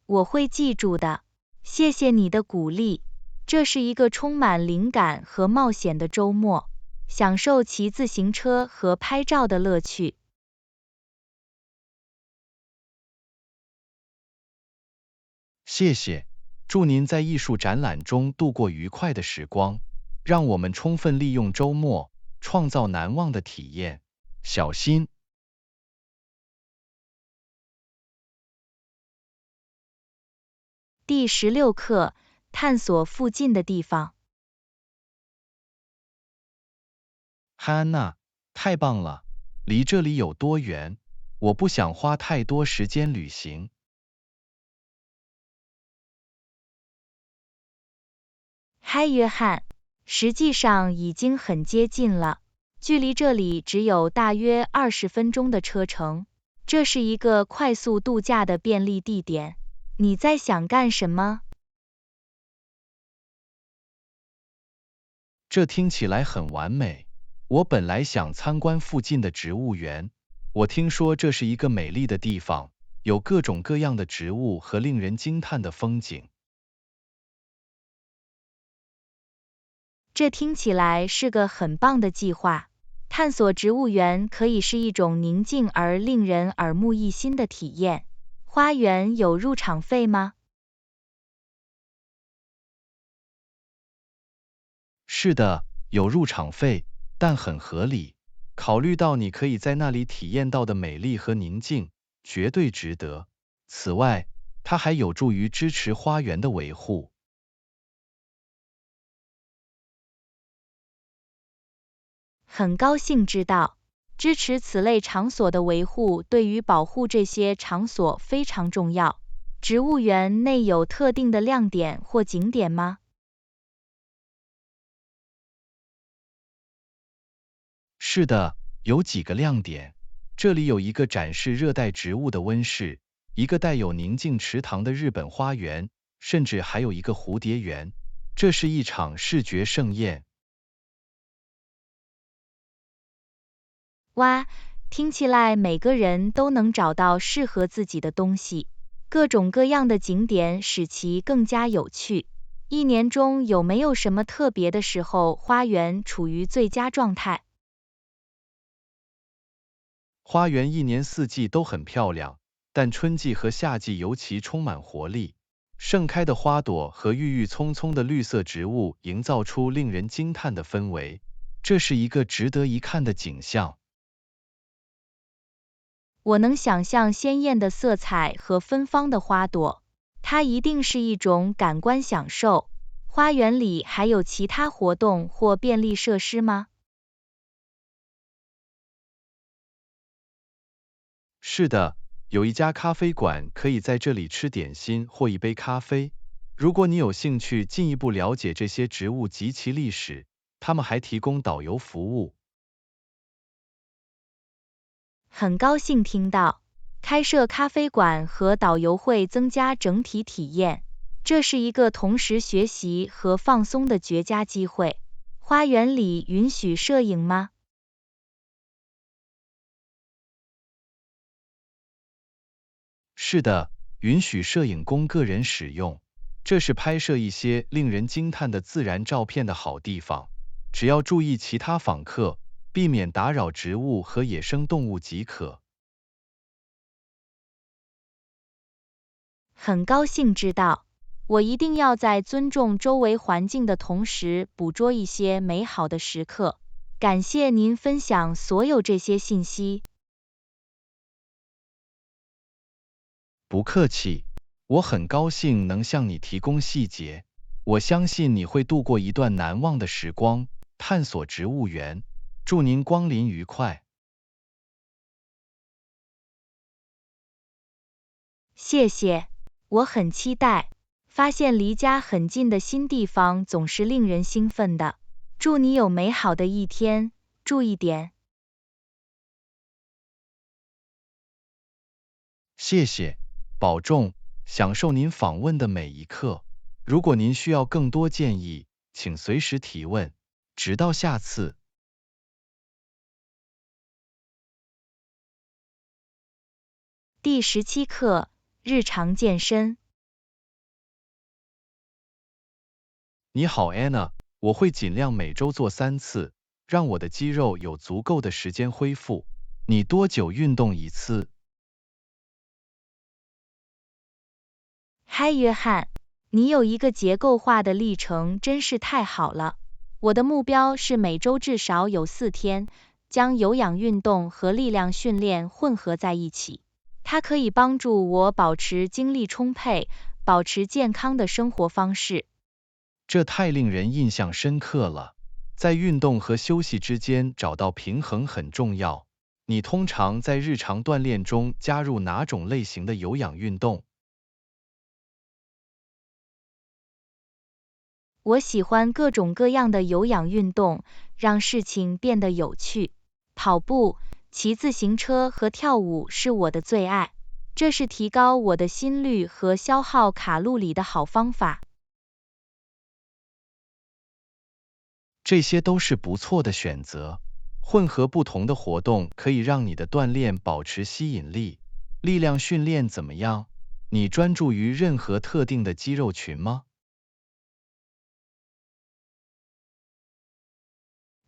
我会记住的，谢谢你的鼓励。这是一个充满灵感和冒险的周末，享受骑自行车和拍照的乐趣。谢谢，祝您在艺术展览中度过愉快的时光，让我们充分利用周末，创造难忘的体验。小心。第16课，探索附近的地方。汉安娜，太棒了！离这里有多远？我不想花太多时间旅行。嗨，约翰，实际上已经很接近了，距离这里只有大约20分钟的车程。这是一个快速度假的便利地点。你在想干什么？这听起来很完美。我本来想参观附近的植物园。我听说这是一个美丽的地方，有各种各样的植物和令人惊叹的风景。这听起来是个很棒的计划。探索植物园可以是一种宁静而令人耳目一新的体验。花园有入场费吗？是的，有入场费，但很合理。考虑到你可以在那里体验到的美丽和宁静，绝对值得。此外，它还有助于支持花园的维护。很高兴知道，支持此类场所的维护对于保护这些场所非常重要。植物园内有特定的亮点或景点吗？是的，有几个亮点。这里有一个展示热带植物的温室，一个带有宁静池塘的日本花园，甚至还有一个蝴蝶园。这是一场视觉盛宴。哇，听起来每个人都能找到适合自己的东西。各种各样的景点使其更加有趣。一年中有没有什么特别的时候，花园处于最佳状态？花园一年四季都很漂亮，但春季和夏季尤其充满活力。盛开的花朵和郁郁葱葱的绿色植物营造出令人惊叹的氛围，这是一个值得一看的景象。我能想象鲜艳的色彩和芬芳的花朵，它一定是一种感官享受。花园里还有其他活动或便利设施吗？是的，有一家咖啡馆，可以在这里吃点心或一杯咖啡。如果你有兴趣进一步了解这些植物及其历史，他们还提供导游服务。很高兴听到，开设咖啡馆和导游会增加整体体验，这是一个同时学习和放松的绝佳机会。花园里允许摄影吗？是的，允许摄影供个人使用。这是拍摄一些令人惊叹的自然照片的好地方。只要注意其他访客，避免打扰植物和野生动物即可。很高兴知道，我一定要在尊重周围环境的同时捕捉一些美好的时刻。感谢您分享所有这些信息。不客气，我很高兴能向你提供细节。我相信你会度过一段难忘的时光，探索植物园。祝您光临愉快。谢谢，我很期待。发现离家很近的新地方总是令人兴奋的。祝你有美好的一天，注意点。谢谢，保重，享受您访问的每一刻。如果您需要更多建议，请随时提问。直到下次。第17课，日常健身。你好 Anna， 我会尽量每周做3次，让我的肌肉有足够的时间恢复。你多久运动一次？嗨，约翰，你有一个结构化的历程，真是太好了。我的目标是每周至少有4天，将有氧运动和力量训练混合在一起。它可以帮助我保持精力充沛，保持健康的生活方式。这太令人印象深刻了。在运动和休息之间找到平衡很重要。你通常在日常锻炼中加入哪种类型的有氧运动？我喜欢各种各样的有氧运动，让事情变得有趣。跑步、骑自行车和跳舞是我的最爱，这是提高我的心率和消耗卡路里的好方法。这些都是不错的选择。混合不同的活动可以让你的锻炼保持吸引力。力量训练怎么样？你专注于任何特定的肌肉群吗？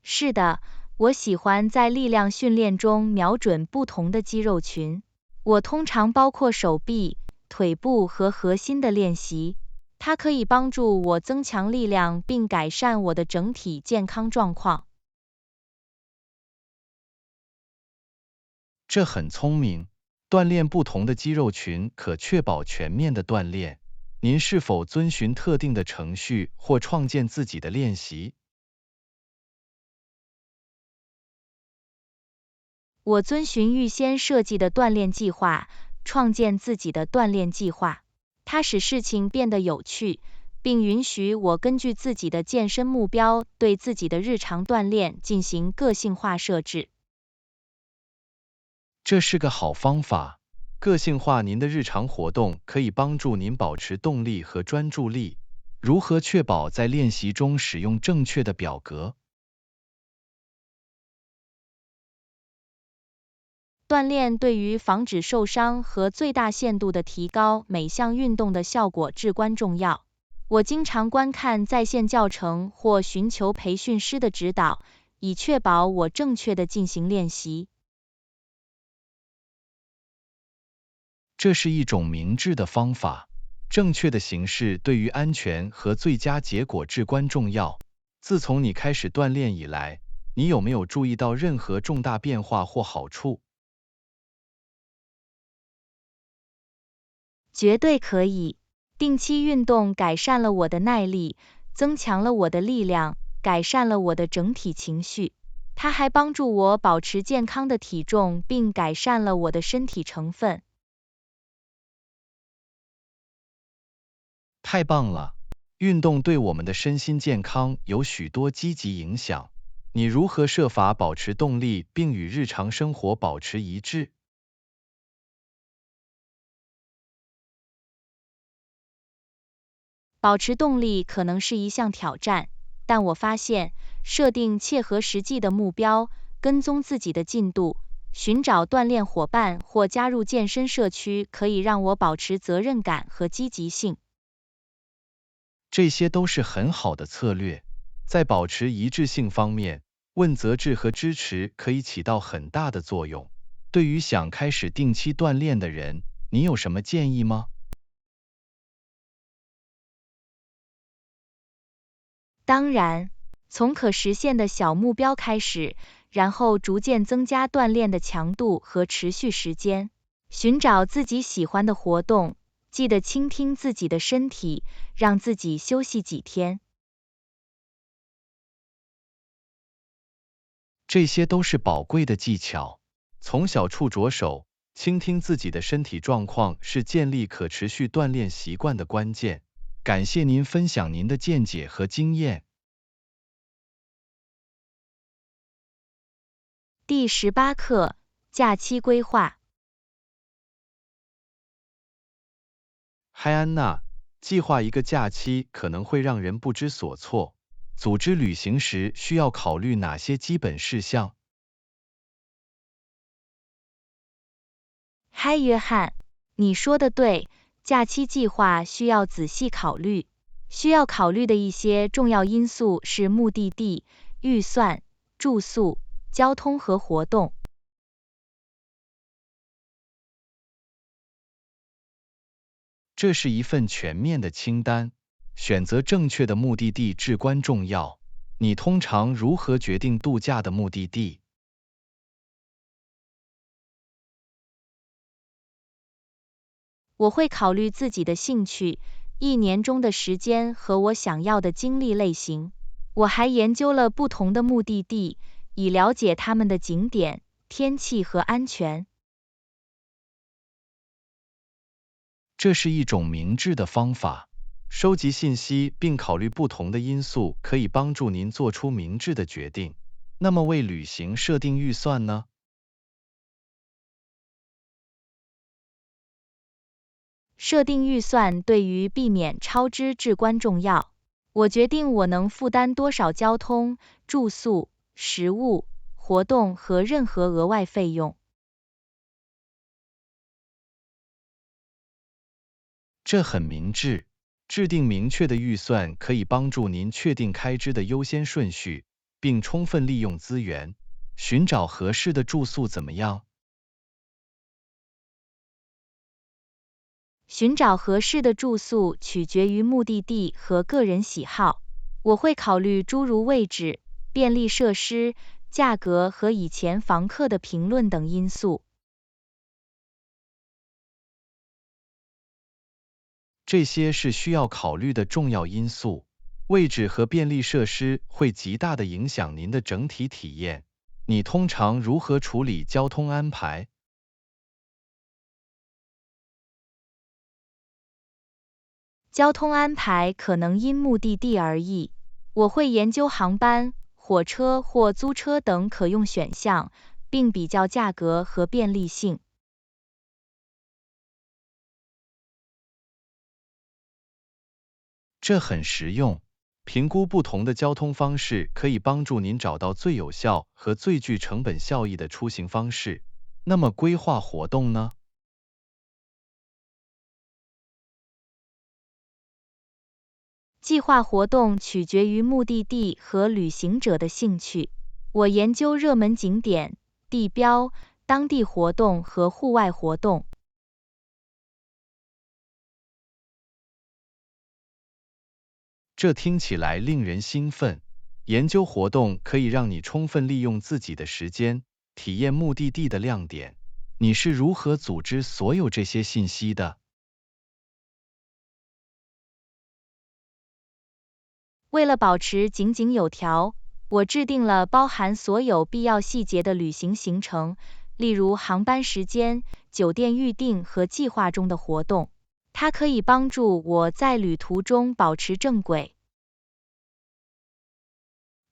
是的，我喜欢在力量训练中瞄准不同的肌肉群。我通常包括手臂、腿部和核心的练习，它可以帮助我增强力量并改善我的整体健康状况。这很聪明。锻炼不同的肌肉群可确保全面的锻炼。您是否遵循特定的程序或创建自己的练习？我遵循预先设计的锻炼计划，创建自己的锻炼计划。它使事情变得有趣，并允许我根据自己的健身目标对自己的日常锻炼进行个性化设置。这是个好方法。个性化您的日常活动可以帮助您保持动力和专注力。如何确保在练习中使用正确的表格？锻炼对于防止受伤和最大限度的提高每项运动的效果至关重要。我经常观看在线教程或寻求培训师的指导，以确保我正确的进行练习。这是一种明智的方法。正确的形式对于安全和最佳结果至关重要。自从你开始锻炼以来，你有没有注意到任何重大变化或好处？绝对可以。定期运动改善了我的耐力，增强了我的力量，改善了我的整体情绪。它还帮助我保持健康的体重，并改善了我的身体成分。太棒了！运动对我们的身心健康有许多积极影响。你如何设法保持动力并与日常生活保持一致？保持动力可能是一项挑战，但我发现，设定切合实际的目标，跟踪自己的进度，寻找锻炼伙伴或加入健身社区，可以让我保持责任感和积极性。这些都是很好的策略。在保持一致性方面，问责制和支持可以起到很大的作用。对于想开始定期锻炼的人，你有什么建议吗？当然，从可实现的小目标开始，然后逐渐增加锻炼的强度和持续时间。寻找自己喜欢的活动，记得倾听自己的身体，让自己休息几天。这些都是宝贵的技巧，从小处着手，倾听自己的身体状况是建立可持续锻炼习惯的关键。感谢您分享您的见解和经验。第18课，假期规划。嗨安娜，计划一个假期可能会让人不知所措。组织旅行时需要考虑哪些基本事项？嗨，约翰，你说的对，假期计划需要仔细考虑。需要考虑的一些重要因素是目的地、预算、住宿、交通和活动。这是一份全面的清单，选择正确的目的地至关重要。你通常如何决定度假的目的地？我会考虑自己的兴趣、一年中的时间和我想要的经历类型。我还研究了不同的目的地，以了解他们的景点、天气和安全。这是一种明智的方法。收集信息并考虑不同的因素，可以帮助您做出明智的决定。那么为旅行设定预算呢？设定预算对于避免超支至关重要。我决定我能负担多少交通、住宿、食物、活动和任何额外费用。这很明智。制定明确的预算可以帮助您确定开支的优先顺序，并充分利用资源。寻找合适的住宿怎么样？寻找合适的住宿取决于目的地和个人喜好。我会考虑诸如位置、便利设施、价格和以前房客的评论等因素。这些是需要考虑的重要因素。位置和便利设施会极大地影响您的整体体验。你通常如何处理交通安排？交通安排可能因目的地而异。我会研究航班、火车或租车等可用选项，并比较价格和便利性。这很实用。评估不同的交通方式可以帮助您找到最有效和最具成本效益的出行方式。那么规划活动呢？计划活动取决于目的地和旅行者的兴趣。我研究热门景点、地标、当地活动和户外活动。这听起来令人兴奋。研究活动可以让你充分利用自己的时间，体验目的地的亮点。你是如何组织所有这些信息的？为了保持井井有条，我制定了包含所有必要细节的旅行行程，例如航班时间、酒店预订和计划中的活动。它可以帮助我在旅途中保持正轨。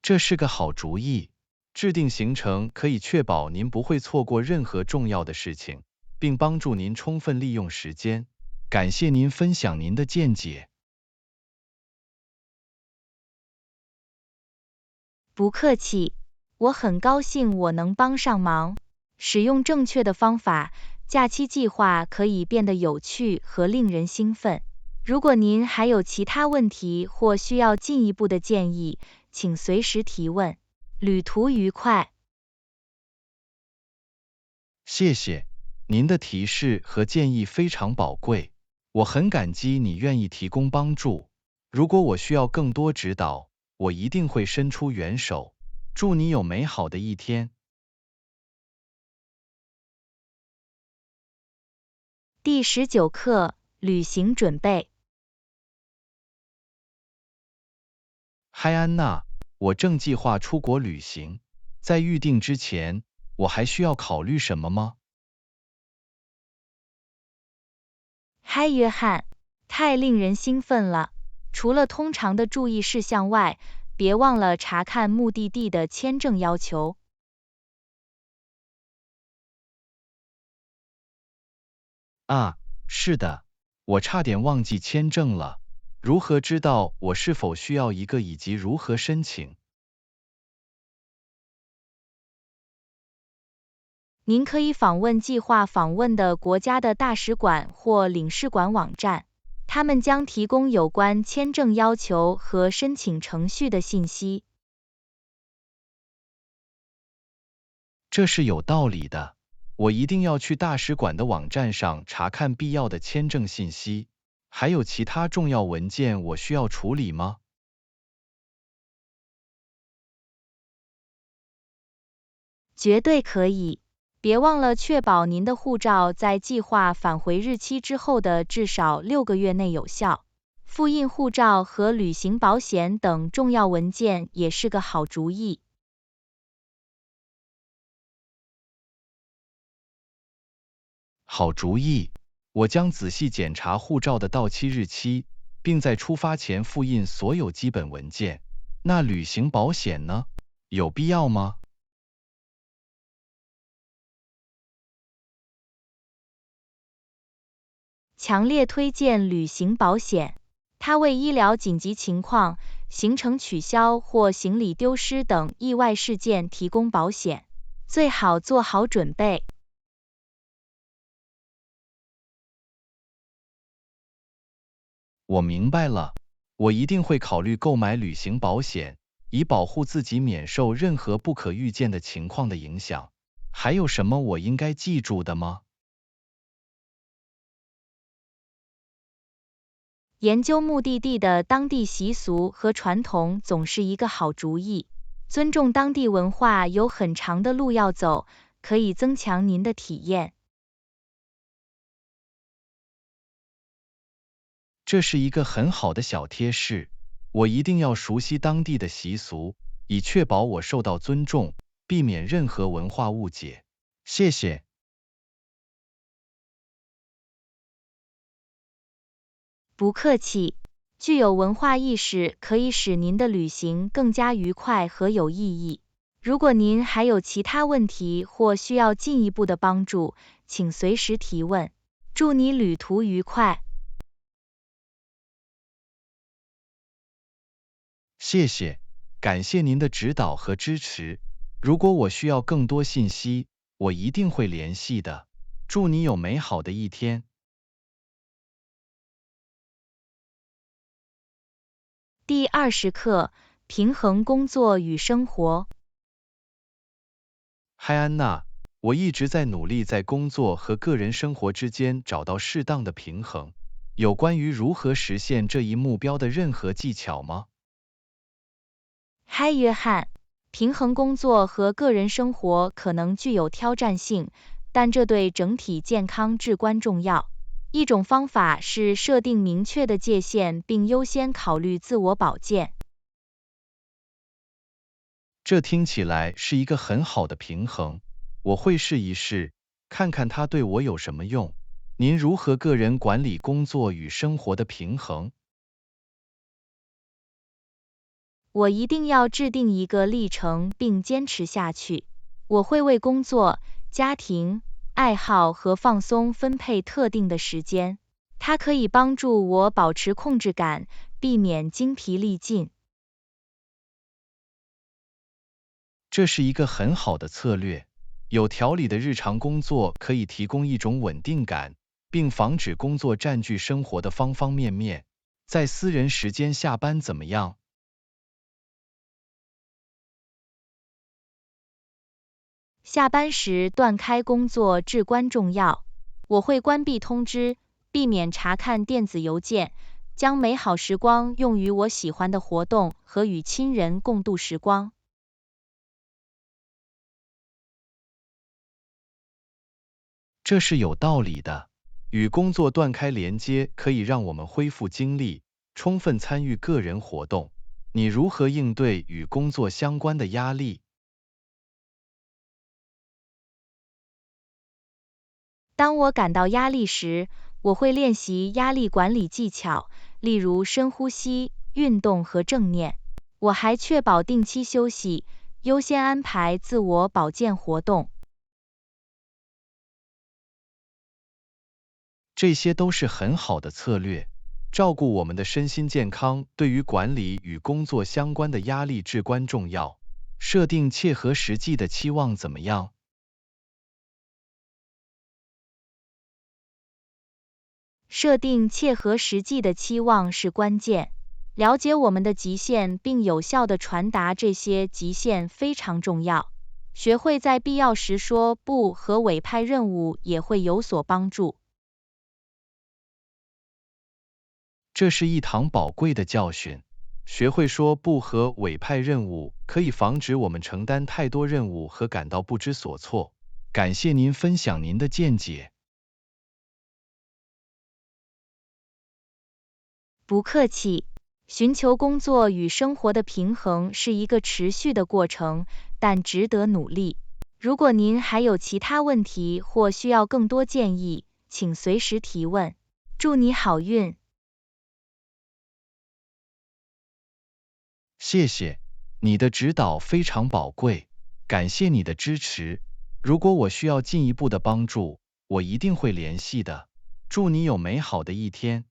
这是个好主意。制定行程可以确保您不会错过任何重要的事情，并帮助您充分利用时间。感谢您分享您的见解。不客气，我很高兴我能帮上忙。使用正确的方法，假期计划可以变得有趣和令人兴奋。如果您还有其他问题或需要进一步的建议，请随时提问。旅途愉快。谢谢，您的提示和建议非常宝贵，我很感激你愿意提供帮助。如果我需要更多指导，我一定会伸出援手。祝你有美好的一天。第19课，旅行准备。嗨，安娜，我正计划出国旅行，在预定之前，我还需要考虑什么吗？嗨，约翰，太令人兴奋了！除了通常的注意事项外，别忘了查看目的地的签证要求。啊，是的，我差点忘记签证了。如何知道我是否需要一个以及如何申请？您可以访问计划访问的国家的大使馆或领事馆网站，他们将提供有关签证要求和申请程序的信息。这是有道理的，我一定要去大使馆的网站上查看必要的签证信息。还有其他重要文件我需要处理吗？绝对可以。别忘了确保您的护照在计划返回日期之后的至少6个月内有效。复印护照和旅行保险等重要文件也是个好主意。好主意，我将仔细检查护照的到期日期，并在出发前复印所有基本文件。那旅行保险呢？有必要吗？强烈推荐旅行保险，它为医疗紧急情况、行程取消或行李丢失等意外事件提供保险，最好做好准备。我明白了，我一定会考虑购买旅行保险，以保护自己免受任何不可预见的情况的影响。还有什么我应该记住的吗？研究目的地的当地习俗和传统总是一个好主意。尊重当地文化有很长的路要走，可以增强您的体验。这是一个很好的小贴士，我一定要熟悉当地的习俗，以确保我受到尊重，避免任何文化误解。谢谢。不客气，具有文化意识可以使您的旅行更加愉快和有意义。如果您还有其他问题或需要进一步的帮助，请随时提问。祝你旅途愉快。谢谢，感谢您的指导和支持。如果我需要更多信息，我一定会联系的。祝你有美好的一天。第20课，平衡工作与生活。嗨，安娜，我一直在努力在工作和个人生活之间找到适当的平衡。有关于如何实现这一目标的任何技巧吗？嗨，约翰，平衡工作和个人生活可能具有挑战性，但这对整体健康至关重要。一种方法是设定明确的界限，并优先考虑自我保健。这听起来是一个很好的平衡，我会试一试，看看它对我有什么用。您如何个人管理工作与生活的平衡？我一定要制定一个历程并坚持下去。我会为工作、家庭、爱好和放松分配特定的时间。它可以帮助我保持控制感，避免精疲力尽。这是一个很好的策略。有条理的日常工作可以提供一种稳定感，并防止工作占据生活的方方面面。在私人时间下班怎么样？下班时断开工作至关重要。我会关闭通知，避免查看电子邮件，将美好时光用于我喜欢的活动和与亲人共度时光。这是有道理的。与工作断开连接可以让我们恢复精力，充分参与个人活动。你如何应对与工作相关的压力？当我感到压力时，我会练习压力管理技巧，例如深呼吸、运动和正念。我还确保定期休息，优先安排自我保健活动。这些都是很好的策略。照顾我们的身心健康，对于管理与工作相关的压力至关重要。设定切合实际的期望怎么样？设定切合实际的期望是关键。了解我们的极限并有效地传达这些极限非常重要。学会在必要时说不和委派任务也会有所帮助。这是一堂宝贵的教训。学会说不和委派任务，可以防止我们承担太多任务和感到不知所措。感谢您分享您的见解。不客气。寻求工作与生活的平衡是一个持续的过程，但值得努力。如果您还有其他问题或需要更多建议，请随时提问。祝你好运。谢谢，你的指导非常宝贵，感谢你的支持。如果我需要进一步的帮助，我一定会联系的。祝你有美好的一天。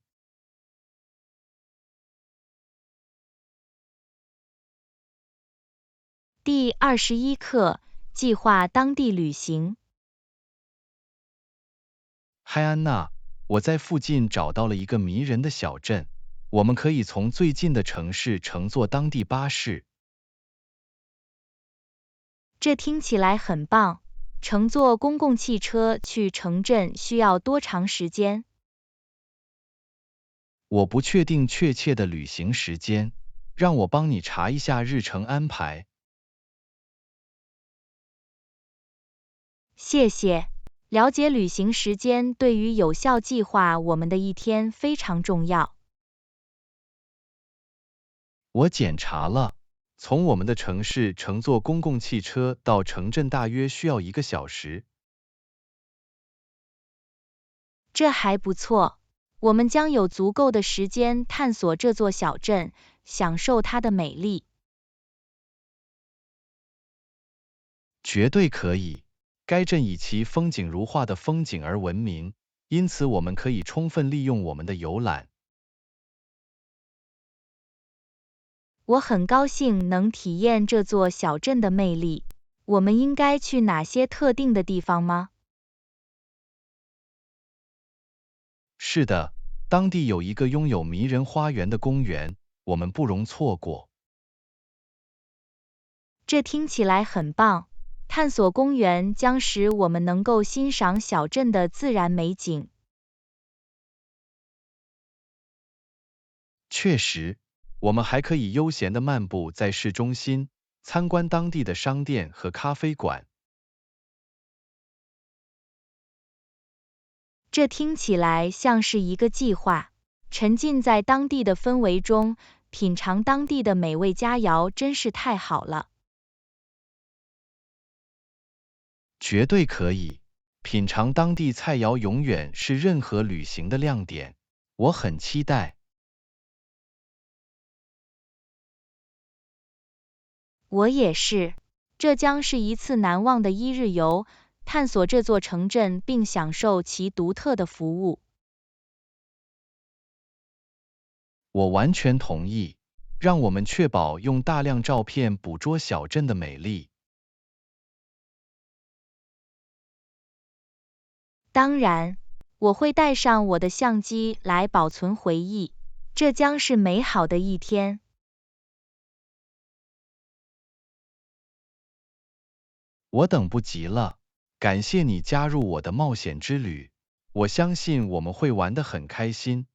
第21课，计划当地旅行。嗨安娜，我在附近找到了一个迷人的小镇，我们可以从最近的城市乘坐当地巴士。这听起来很棒。乘坐公共汽车去城镇需要多长时间？我不确定确切的旅行时间，让我帮你查一下日程安排。谢谢。了解旅行时间对于有效计划我们的一天非常重要。我检查了，从我们的城市乘坐公共汽车到城镇大约需要1个小时。这还不错。我们将有足够的时间探索这座小镇，享受它的美丽。绝对可以。该镇以其风景如画的风景而闻名，因此我们可以充分利用我们的游览。我很高兴能体验这座小镇的魅力。我们应该去哪些特定的地方吗？是的，当地有一个拥有迷人花园的公园，我们不容错过。这听起来很棒。探索公园将使我们能够欣赏小镇的自然美景。确实，我们还可以悠闲地漫步在市中心，参观当地的商店和咖啡馆。这听起来像是一个计划。沉浸在当地的氛围中，品尝当地的美味佳肴真是太好了。绝对可以，品尝当地菜肴永远是任何旅行的亮点。我很期待。我也是。这将是一次难忘的一日游，探索这座城镇并享受其独特的服务。我完全同意。让我们确保用大量照片捕捉小镇的美丽。当然，我会带上我的相机来保存回忆。这将是美好的一天。我等不及了。感谢你加入我的冒险之旅。我相信我们会玩得很开心。